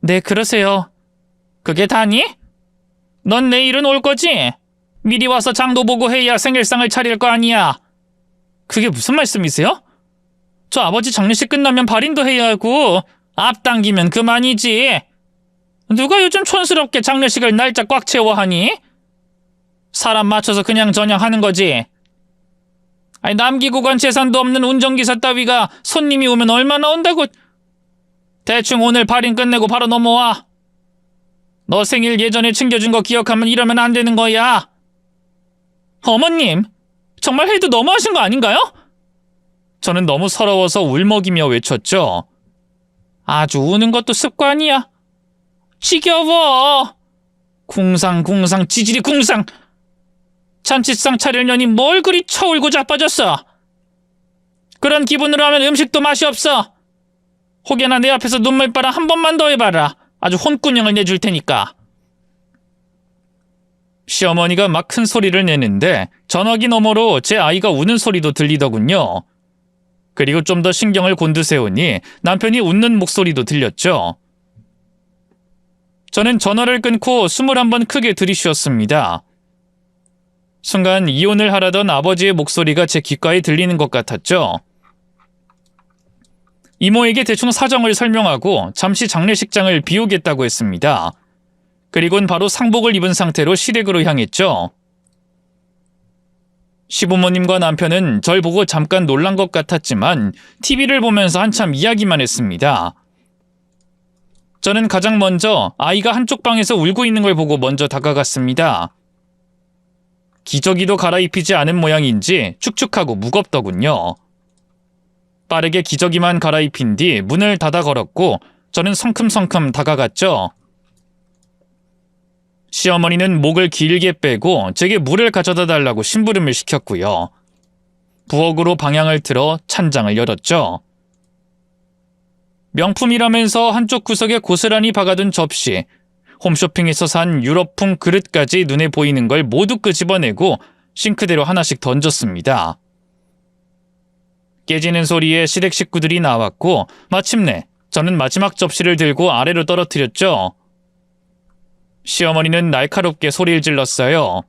"네, 그러세요. 그게 다니? 넌 내일은 올 거지? 미리 와서 장도 보고 해야 생일상을 차릴 거 아니야." "그게 무슨 말씀이세요? 저 아버지 장례식 끝나면 발인도 해야 하고 앞당기면 그만이지. 누가 요즘 촌스럽게 장례식을 날짜 꽉 채워 하니? 사람 맞춰서 그냥 저냥 하는 거지. 아니, 남기고 간 재산도 없는 운전기사 따위가 손님이 오면 얼마나 온다고. 대충 오늘 발인 끝내고 바로 넘어와. 너 생일 예전에 챙겨준 거 기억하면 이러면 안 되는 거야." "어머님, 정말 해도 너무하신 거 아닌가요?" 저는 너무 서러워서 울먹이며 외쳤죠. "아주 우는 것도 습관이야. 지겨워. 궁상궁상 지질이 궁상. 잔치상 차리려니 뭘 그리 쳐울고 자빠졌어. 그런 기분으로 하면 음식도 맛이 없어. 혹여나 내 앞에서 눈물바람 한 번만 더 해봐라. 아주 혼꾸녕을 내줄 테니까." 시어머니가 막 큰 소리를 내는데 전화기 너머로 제 아이가 우는 소리도 들리더군요. 그리고 좀 더 신경을 곤두세우니 남편이 웃는 목소리도 들렸죠. 저는 전화를 끊고 21번 크게 들이쉬었습니다. 순간 이혼을 하라던 아버지의 목소리가 제 귓가에 들리는 것 같았죠. 이모에게 대충 사정을 설명하고 잠시 장례식장을 비우겠다고 했습니다. 그리고는 바로 상복을 입은 상태로 시댁으로 향했죠. 시부모님과 남편은 절 보고 잠깐 놀란 것 같았지만 TV를 보면서 한참 이야기만 했습니다. 저는 가장 먼저 아이가 한쪽 방에서 울고 있는 걸 보고 먼저 다가갔습니다. 기저귀도 갈아입히지 않은 모양인지 축축하고 무겁더군요. 빠르게 기저귀만 갈아입힌 뒤 문을 닫아 걸었고 저는 성큼성큼 다가갔죠. 시어머니는 목을 길게 빼고 제게 물을 가져다 달라고 심부름을 시켰고요. 부엌으로 방향을 틀어 찬장을 열었죠. 명품이라면서 한쪽 구석에 고스란히 박아둔 접시, 홈쇼핑에서 산 유럽풍 그릇까지 눈에 보이는 걸 모두 끄집어내고 싱크대로 하나씩 던졌습니다. 깨지는 소리에 시댁 식구들이 나왔고 마침내 저는 마지막 접시를 들고 아래로 떨어뜨렸죠. 시어머니는 날카롭게 소리를 질렀어요.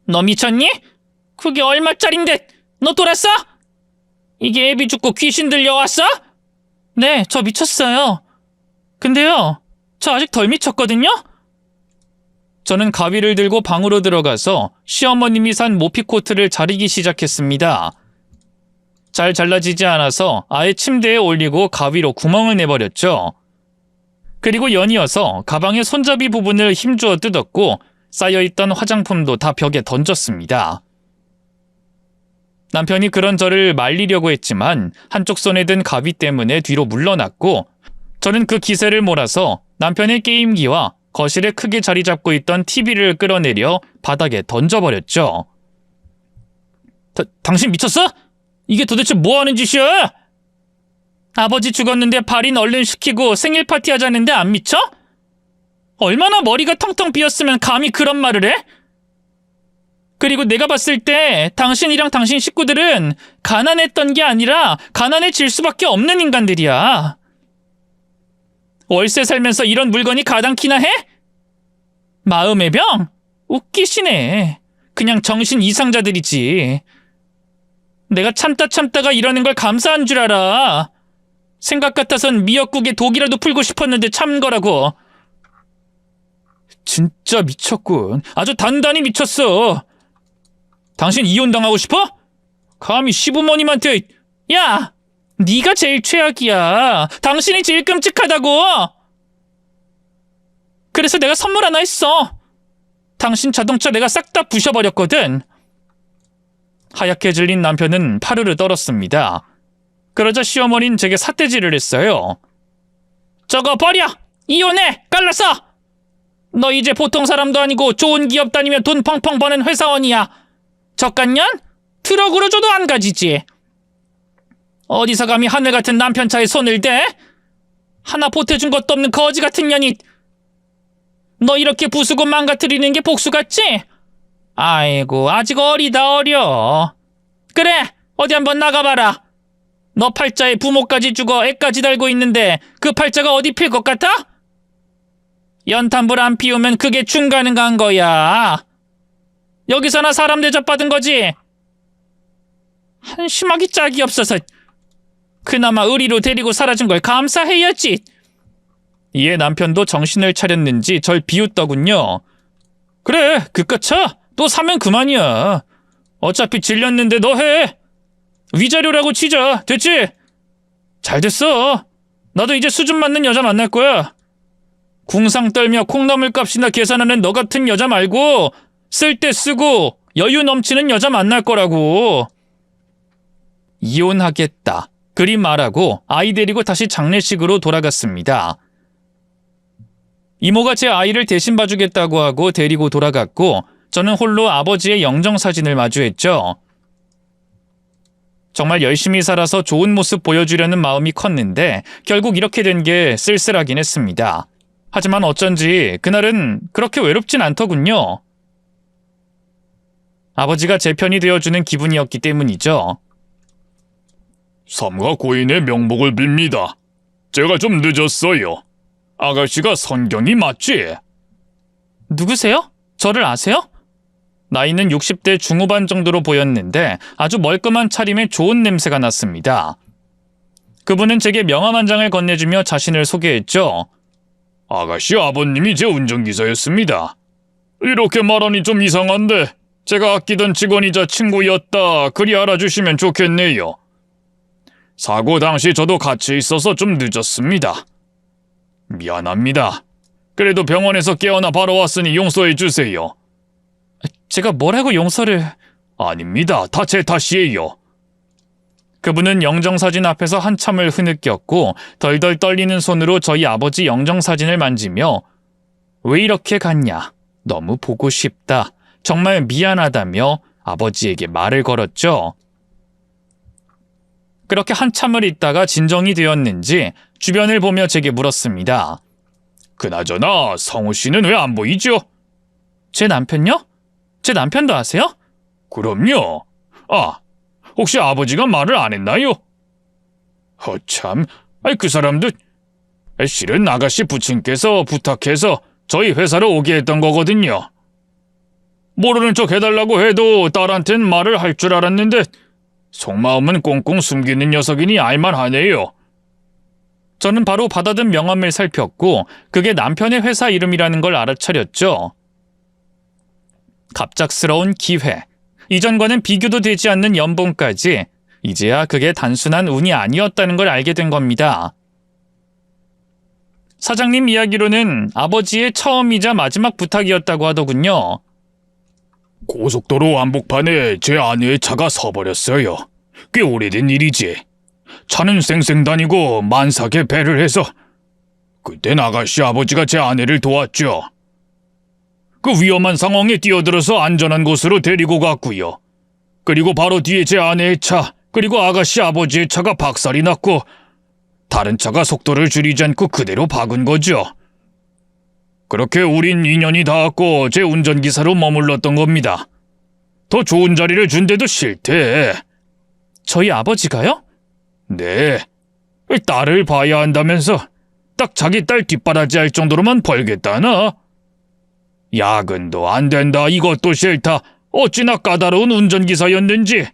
"너 미쳤니? 그게 얼마짜린데 너 돌았어? 이게 애비 죽고 귀신 들려왔어?" "네, 저 미쳤어요. 근데요, 저 아직 덜 미쳤거든요?" 저는 가위를 들고 방으로 들어가서 시어머님이 산 모피코트를 자르기 시작했습니다. 잘 잘라지지 않아서 아예 침대에 올리고 가위로 구멍을 내버렸죠. 그리고 연이어서 가방의 손잡이 부분을 힘주어 뜯었고 쌓여있던 화장품도 다 벽에 던졌습니다. 남편이 그런 저를 말리려고 했지만 한쪽 손에 든 가위 때문에 뒤로 물러났고 저는 그 기세를 몰아서 남편의 게임기와 거실에 크게 자리 잡고 있던 TV를 끌어내려 바닥에 던져버렸죠. 당신 미쳤어? 이게 도대체 뭐하는 짓이야? 아버지 죽었는데 발인 얼른 시키고 생일 파티 하자는데 안 미쳐? 얼마나 머리가 텅텅 비었으면 감히 그런 말을 해? 그리고 내가 봤을 때 당신이랑 당신 식구들은 가난했던 게 아니라 가난해질 수밖에 없는 인간들이야. 월세 살면서 이런 물건이 가당키나 해? 마음의 병? 웃기시네. 그냥 정신 이상자들이지. 내가 참다가 이러는 걸 감사한 줄 알아. 생각 같아선 미역국에 독이라도 풀고 싶었는데 참은 거라고. 진짜 미쳤군. 아주 단단히 미쳤어. 당신 이혼당하고 싶어? 감히 시부모님한테. 야! 네가 제일 최악이야. 당신이 제일 끔찍하다고. 그래서 내가 선물 하나 했어. 당신 자동차 내가 싹 다 부셔버렸거든. 하얗게 질린 남편은 파르르 떨었습니다. 그러자 시어머니는 제게 삿대질을 했어요. 저거 버려! 이혼해! 갈라서! 너 이제 보통 사람도 아니고 좋은 기업 다니며 돈 펑펑 버는 회사원이야. 저깟년? 트럭으로 줘도 안 가지지. 어디서 감히 하늘 같은 남편 차에 손을 대? 하나 보태준 것도 없는 거지 같은 년이. 너 이렇게 부수고 망가뜨리는 게 복수 같지? 아이고 아직 어리다 어려. 그래 어디 한번 나가봐라. 너 팔자에 부모까지 죽어 애까지 달고 있는데 그 팔자가 어디 필 것 같아? 연탄불 안 피우면 그게 중가능한 거야. 여기서나 사람 대접받은 거지. 한심하기 짝이 없어서 그나마 의리로 데리고 사라진 걸 감사해야지. 이에 남편도 정신을 차렸는지 절 비웃더군요. 그래 그깟 차 또 사면 그만이야. 어차피 질렸는데 너 해. 위자료라고 치자. 됐지? 잘 됐어. 나도 이제 수준 맞는 여자 만날 거야. 궁상 떨며 콩나물 값이나 계산하는 너 같은 여자 말고 쓸 때 쓰고 여유 넘치는 여자 만날 거라고. 이혼하겠다. 그리 말하고 아이 데리고 다시 장례식으로 돌아갔습니다. 이모가 제 아이를 대신 봐주겠다고 하고 데리고 돌아갔고 저는 홀로 아버지의 영정사진을 마주했죠. 정말 열심히 살아서 좋은 모습 보여주려는 마음이 컸는데 결국 이렇게 된 게 쓸쓸하긴 했습니다. 하지만 어쩐지 그날은 그렇게 외롭진 않더군요. 아버지가 제 편이 되어주는 기분이었기 때문이죠. 삼가 고인의 명복을 빕니다. 제가 좀 늦었어요. 아가씨가 선경이 맞지? 누구세요? 저를 아세요? 나이는 60대 중후반 정도로 보였는데 아주 멀끔한 차림에 좋은 냄새가 났습니다. 그분은 제게 명함 한 장을 건네주며 자신을 소개했죠. 아가씨 아버님이 제 운전기사였습니다. 이렇게 말하니 좀 이상한데 제가 아끼던 직원이자 친구였다 그리 알아주시면 좋겠네요. 사고 당시 저도 같이 있어서 좀 늦었습니다. 미안합니다. 그래도 병원에서 깨어나 바로 왔으니 용서해 주세요. 제가 뭐라고 용서를... 아닙니다. 다 제 탓이에요. 그분은 영정사진 앞에서 한참을 흐느꼈고 덜덜 떨리는 손으로 저희 아버지 영정사진을 만지며 왜 이렇게 갔냐? 너무 보고 싶다. 정말 미안하다며 아버지에게 말을 걸었죠. 그렇게 한참을 있다가 진정이 되었는지 주변을 보며 제게 물었습니다. 그나저나 성우 씨는 왜 안 보이죠? 제 남편요? 제 남편도 아세요? 그럼요. 아, 혹시 아버지가 말을 안 했나요? 허참, 그 사람도 실은 아가씨 부친께서 부탁해서 저희 회사로 오게 했던 거거든요. 모르는 척 해달라고 해도 딸한텐 말을 할 줄 알았는데 속마음은 꽁꽁 숨기는 녀석이니 알만하네요. 저는 바로 받아든 명함을 살폈고 그게 남편의 회사 이름이라는 걸 알아차렸죠. 갑작스러운 기회, 이전과는 비교도 되지 않는 연봉까지 이제야 그게 단순한 운이 아니었다는 걸 알게 된 겁니다. 사장님 이야기로는 아버지의 처음이자 마지막 부탁이었다고 하더군요. 고속도로 한복판에 제 아내의 차가 서버렸어요. 꽤 오래된 일이지. 차는 쌩쌩 다니고 만삭에 배를 해서 그땐 아가씨 아버지가 제 아내를 도왔죠. 그 위험한 상황에 뛰어들어서 안전한 곳으로 데리고 갔고요. 그리고 바로 뒤에 제 아내의 차, 그리고 아가씨 아버지의 차가 박살이 났고 다른 차가 속도를 줄이지 않고 그대로 박은 거죠. 그렇게 우린 인연이 닿았고 제 운전기사로 머물렀던 겁니다. 더 좋은 자리를 준대도 싫대. 저희 아버지가요? 네. 딸을 봐야 한다면서 딱 자기 딸 뒷바라지 할 정도로만 벌겠다나? 야근도 안 된다, 이것도 싫다. 어찌나 까다로운 운전기사였는지.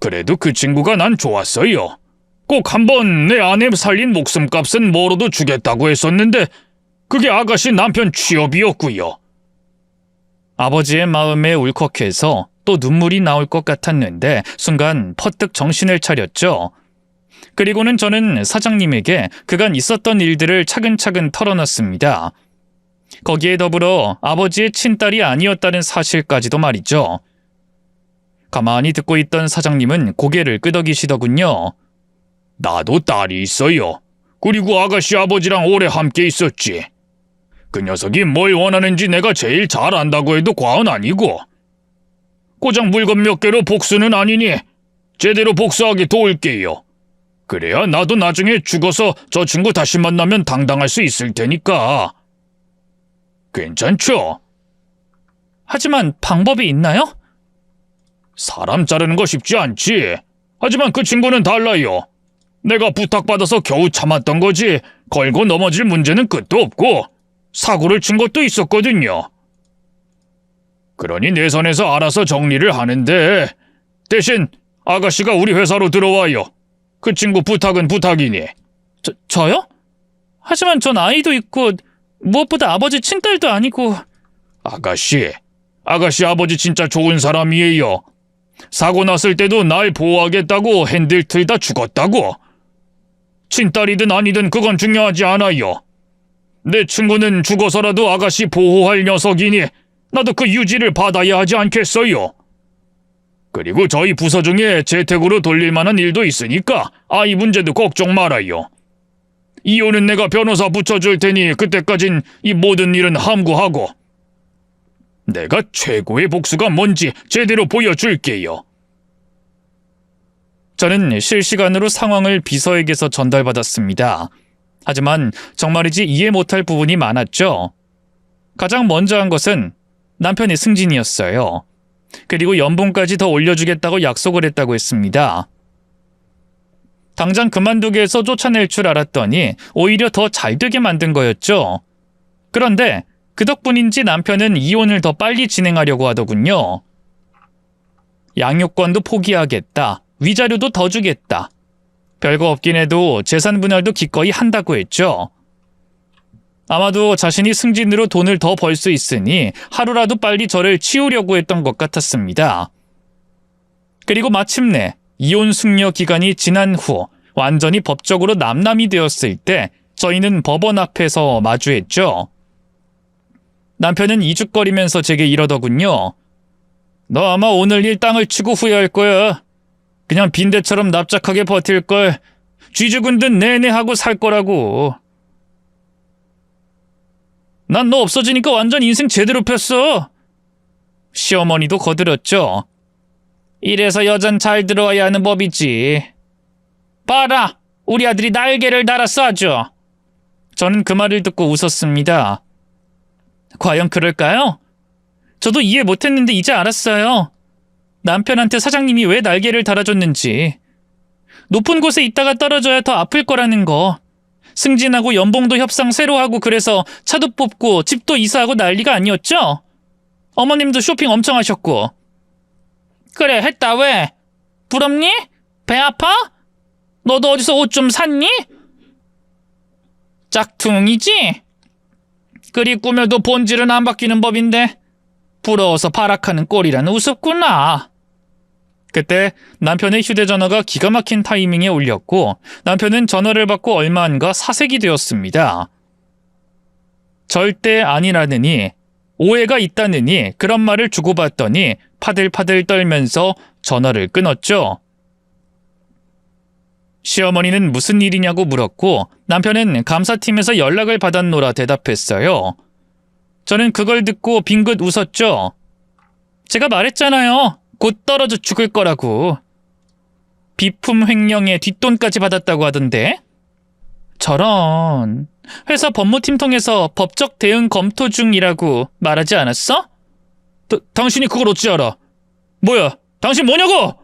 그래도 그 친구가 난 좋았어요. 꼭 한번 내 아내 살린 목숨값은 뭐로도 주겠다고 했었는데 그게 아가씨 남편 취업이었고요. 아버지의 마음에 울컥해서 또 눈물이 나올 것 같았는데 순간 퍼뜩 정신을 차렸죠. 그리고는 저는 사장님에게 그간 있었던 일들을 차근차근 털어놨습니다. 거기에 더불어 아버지의 친딸이 아니었다는 사실까지도 말이죠. 가만히 듣고 있던 사장님은 고개를 끄덕이시더군요. 나도 딸이 있어요. 그리고 아가씨 아버지랑 오래 함께 있었지. 그 녀석이 뭘 원하는지 내가 제일 잘 안다고 해도 과언 아니고. 고작 물건 몇 개로 복수는 아니니 제대로 복수하게 도울게요. 그래야 나도 나중에 죽어서 저 친구 다시 만나면 당당할 수 있을 테니까. 괜찮죠? 하지만 방법이 있나요? 사람 자르는 거 쉽지 않지. 하지만 그 친구는 달라요. 내가 부탁받아서 겨우 참았던 거지 걸고 넘어질 문제는 끝도 없고 사고를 친 것도 있었거든요. 그러니 내 선에서 알아서 정리를 하는데 대신 아가씨가 우리 회사로 들어와요. 그 친구 부탁은 부탁이니. 저요? 하지만 전 아이도 있고 무엇보다 아버지 친딸도 아니고. 아가씨 아버지 진짜 좋은 사람이에요. 사고 났을 때도 날 보호하겠다고 핸들 틀다 죽었다고. 친딸이든 아니든 그건 중요하지 않아요. 내 친구는 죽어서라도 아가씨 보호할 녀석이니 나도 그 유지를 받아야 하지 않겠어요. 그리고 저희 부서 중에 재택으로 돌릴 만한 일도 있으니까 아이 문제도 걱정 말아요. 이혼은 내가 변호사 붙여줄 테니 그때까진 이 모든 일은 함구하고 내가 최고의 복수가 뭔지 제대로 보여줄게요. 저는 실시간으로 상황을 비서에게서 전달받았습니다. 하지만 정말이지 이해 못할 부분이 많았죠. 가장 먼저 한 것은 남편의 승진이었어요. 그리고 연봉까지 더 올려주겠다고 약속을 했다고 했습니다. 당장 그만두게 해서 쫓아낼 줄 알았더니 오히려 더 잘되게 만든 거였죠. 그런데 그 덕분인지 남편은 이혼을 더 빨리 진행하려고 하더군요. 양육권도 포기하겠다. 위자료도 더 주겠다. 별거 없긴 해도 재산 분할도 기꺼이 한다고 했죠. 아마도 자신이 승진으로 돈을 더 벌 수 있으니 하루라도 빨리 저를 치우려고 했던 것 같았습니다. 그리고 마침내 이혼 숙려 기간이 지난 후 완전히 법적으로 남남이 되었을 때 저희는 법원 앞에서 마주했죠. 남편은 이죽거리면서 제게 이러더군요. 너 아마 오늘 일 땅을 치고 후회할 거야. 그냥 빈대처럼 납작하게 버틸걸. 쥐 죽은 듯 내내 하고 살 거라고. 난 너 없어지니까 완전 인생 제대로 폈어. 시어머니도 거들었죠. 이래서 여잔 잘 들어와야 하는 법이지. 봐라, 우리 아들이 날개를 달았어 아주. 저는 그 말을 듣고 웃었습니다. 과연 그럴까요? 저도 이해 못했는데 이제 알았어요. 남편한테 사장님이 왜 날개를 달아줬는지. 높은 곳에 있다가 떨어져야 더 아플 거라는 거. 승진하고 연봉도 협상 새로 하고 그래서 차도 뽑고 집도 이사하고 난리가 아니었죠? 어머님도 쇼핑 엄청 하셨고. 그래, 했다 왜? 부럽니? 배 아파? 너도 어디서 옷 좀 샀니? 짝퉁이지? 그리 꾸며도 본질은 안 바뀌는 법인데 부러워서 발악하는 꼴이란 우습구나. 그때 남편의 휴대전화가 기가 막힌 타이밍에 울렸고 남편은 전화를 받고 얼마 안가 사색이 되었습니다. 절대 아니라느니 오해가 있다느니 그런 말을 주고받더니 파들파들 떨면서 전화를 끊었죠. 시어머니는 무슨 일이냐고 물었고 남편은 감사팀에서 연락을 받았노라 대답했어요. 저는 그걸 듣고 빙긋 웃었죠. 제가 말했잖아요. 곧 떨어져 죽을 거라고. 비품 횡령에 뒷돈까지 받았다고 하던데. 저런. 회사 법무팀 통해서 법적 대응 검토 중이라고 말하지 않았어? 당신이 그걸 어찌 알아? 뭐야, 당신 뭐냐고?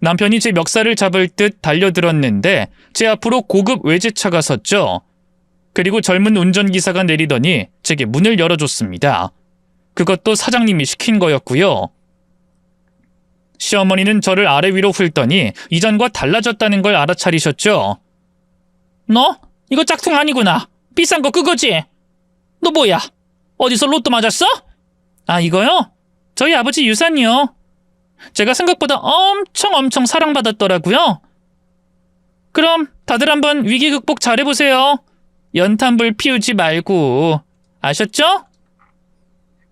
남편이 제 멱살을 잡을 듯 달려들었는데 제 앞으로 고급 외제차가 섰죠. 그리고 젊은 운전기사가 내리더니 제게 문을 열어줬습니다. 그것도 사장님이 시킨 거였고요. 시어머니는 저를 아래 위로 훑더니 이전과 달라졌다는 걸 알아차리셨죠. 너? 이거 짝퉁 아니구나. 비싼 거 그거지? 너 뭐야? 어디서 로또 맞았어? 아, 이거요? 저희 아버지 유산이요. 제가 생각보다 엄청 사랑받았더라고요. 그럼 다들 한번 위기 극복 잘해보세요. 연탄불 피우지 말고. 아셨죠?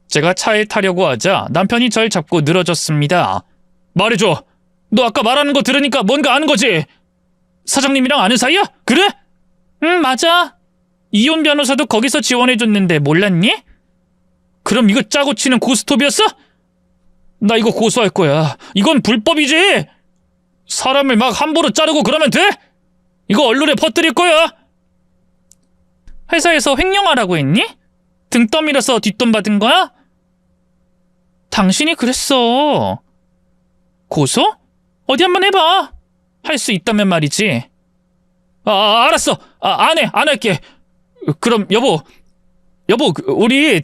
제가 차에 타려고 하자 남편이 절 잡고 늘어졌습니다. 말해줘. 너 아까 말하는 거 들으니까 뭔가 아는 거지? 사장님이랑 아는 사이야? 그래? 응, 맞아. 이혼 변호사도 거기서 지원해줬는데 몰랐니? 그럼 이거 짜고 치는 고스톱이었어? 나 이거 고소할 거야. 이건 불법이지. 사람을 막 함부로 자르고 그러면 돼? 이거 언론에 퍼뜨릴 거야. 회사에서 횡령하라고 했니? 등 떠밀어서 뒷돈 받은 거야? 당신이 그랬어. 고소? 어디 한번 해봐. 할 수 있다면 말이지. 알았어. 안 할게. 그럼 여보, 우리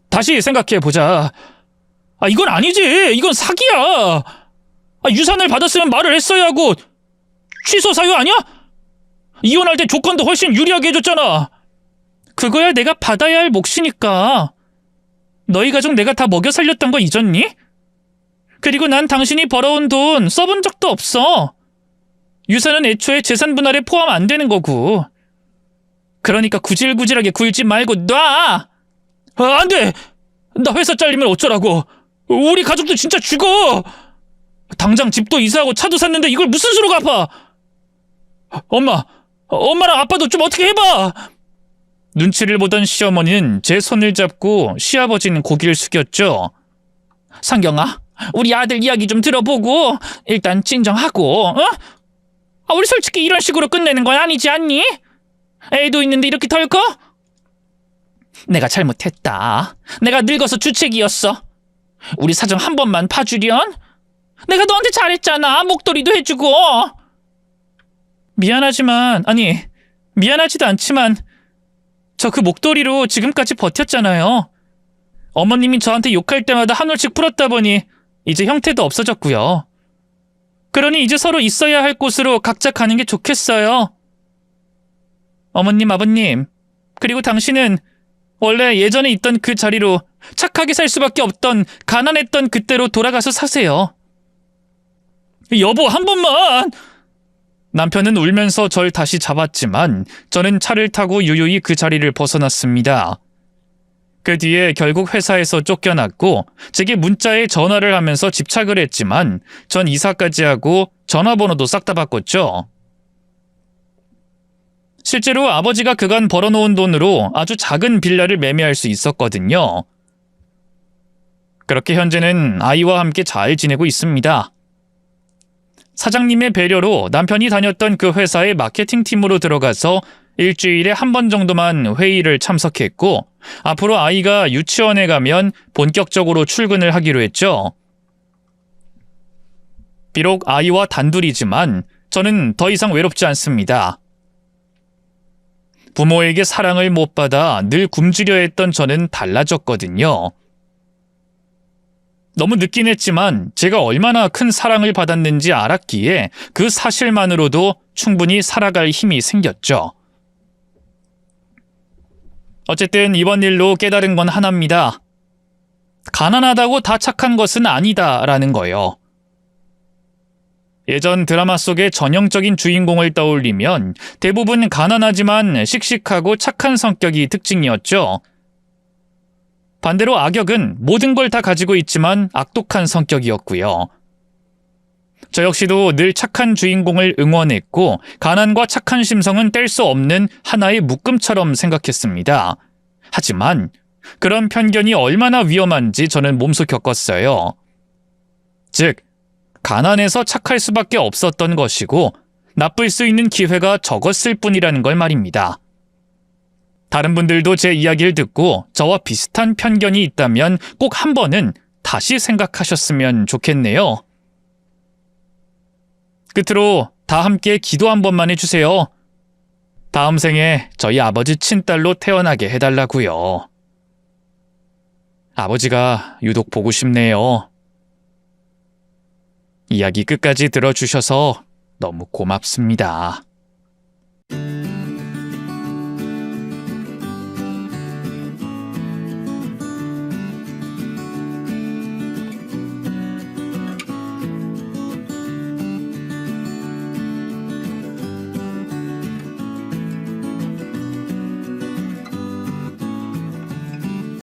다시 생각해 보자. 이건 아니지. 이건 사기야. 유산을 받았으면 말을 했어야 하고. 취소 사유 아니야? 이혼할 때 조건도 훨씬 유리하게 해줬잖아. 그거야 내가 받아야 할 몫이니까. 너희 가족 내가 다 먹여 살렸던 거 잊었니? 그리고 난 당신이 벌어온 돈 써본 적도 없어. 유산은 애초에 재산 분할에 포함 안 되는 거고. 그러니까 구질구질하게 굴지 말고 놔! 안 돼! 나 회사 잘리면 어쩌라고. 우리 가족도 진짜 죽어. 당장 집도 이사하고 차도 샀는데 이걸 무슨 수로 갚아. 엄마랑 아빠도 좀 어떻게 해봐. 눈치를 보던 시어머니는 제 손을 잡고 시아버지는 고개를 숙였죠. 상경아, 우리 아들 이야기 좀 들어보고 일단 진정하고, 어? 우리 솔직히 이런 식으로 끝내는 건 아니지 않니? 애도 있는데 이렇게 털고? 내가 잘못했다. 내가 늙어서 주책이었어. 우리 사정 한 번만 봐주련? 내가 너한테 잘했잖아. 목도리도 해주고. 미안하지도 않지만 저 그 목도리로 지금까지 버텼잖아요. 어머님이 저한테 욕할 때마다 한 올씩 풀었다 보니 이제 형태도 없어졌고요. 그러니 이제 서로 있어야 할 곳으로 각자 가는 게 좋겠어요. 어머님, 아버님, 그리고 당신은 원래 예전에 있던 그 자리로 착하게 살 수밖에 없던 가난했던 그때로 돌아가서 사세요. 여보, 한 번만! 남편은 울면서 절 다시 잡았지만 저는 차를 타고 유유히 그 자리를 벗어났습니다. 그 뒤에 결국 회사에서 쫓겨났고 제게 문자에 전화를 하면서 집착을 했지만 전 이사까지 하고 전화번호도 싹 다 바꿨죠. 실제로 아버지가 그간 벌어놓은 돈으로 아주 작은 빌라를 매매할 수 있었거든요. 그렇게 현재는 아이와 함께 잘 지내고 있습니다. 사장님의 배려로 남편이 다녔던 그 회사의 마케팅팀으로 들어가서 일주일에 한 번 정도만 회의를 참석했고 앞으로 아이가 유치원에 가면 본격적으로 출근을 하기로 했죠. 비록 아이와 단둘이지만 저는 더 이상 외롭지 않습니다. 부모에게 사랑을 못 받아 늘 굶주려 했던 저는 달라졌거든요. 너무 늦긴 했지만 제가 얼마나 큰 사랑을 받았는지 알았기에 그 사실만으로도 충분히 살아갈 힘이 생겼죠. 어쨌든 이번 일로 깨달은 건 하나입니다. 가난하다고 다 착한 것은 아니다라는 거요. 예전 드라마 속의 전형적인 주인공을 떠올리면 대부분 가난하지만 씩씩하고 착한 성격이 특징이었죠. 반대로 악역은 모든 걸 다 가지고 있지만 악독한 성격이었고요. 저 역시도 늘 착한 주인공을 응원했고 가난과 착한 심성은 뗄 수 없는 하나의 묶음처럼 생각했습니다. 하지만 그런 편견이 얼마나 위험한지 저는 몸소 겪었어요. 즉, 가난해서 착할 수밖에 없었던 것이고 나쁠 수 있는 기회가 적었을 뿐이라는 걸 말입니다. 다른 분들도 제 이야기를 듣고 저와 비슷한 편견이 있다면 꼭 한 번은 다시 생각하셨으면 좋겠네요. 끝으로 다 함께 기도 한 번만 해주세요. 다음 생에 저희 아버지 친딸로 태어나게 해달라고요. 아버지가 유독 보고 싶네요. 이야기 끝까지 들어주셔서 너무 고맙습니다.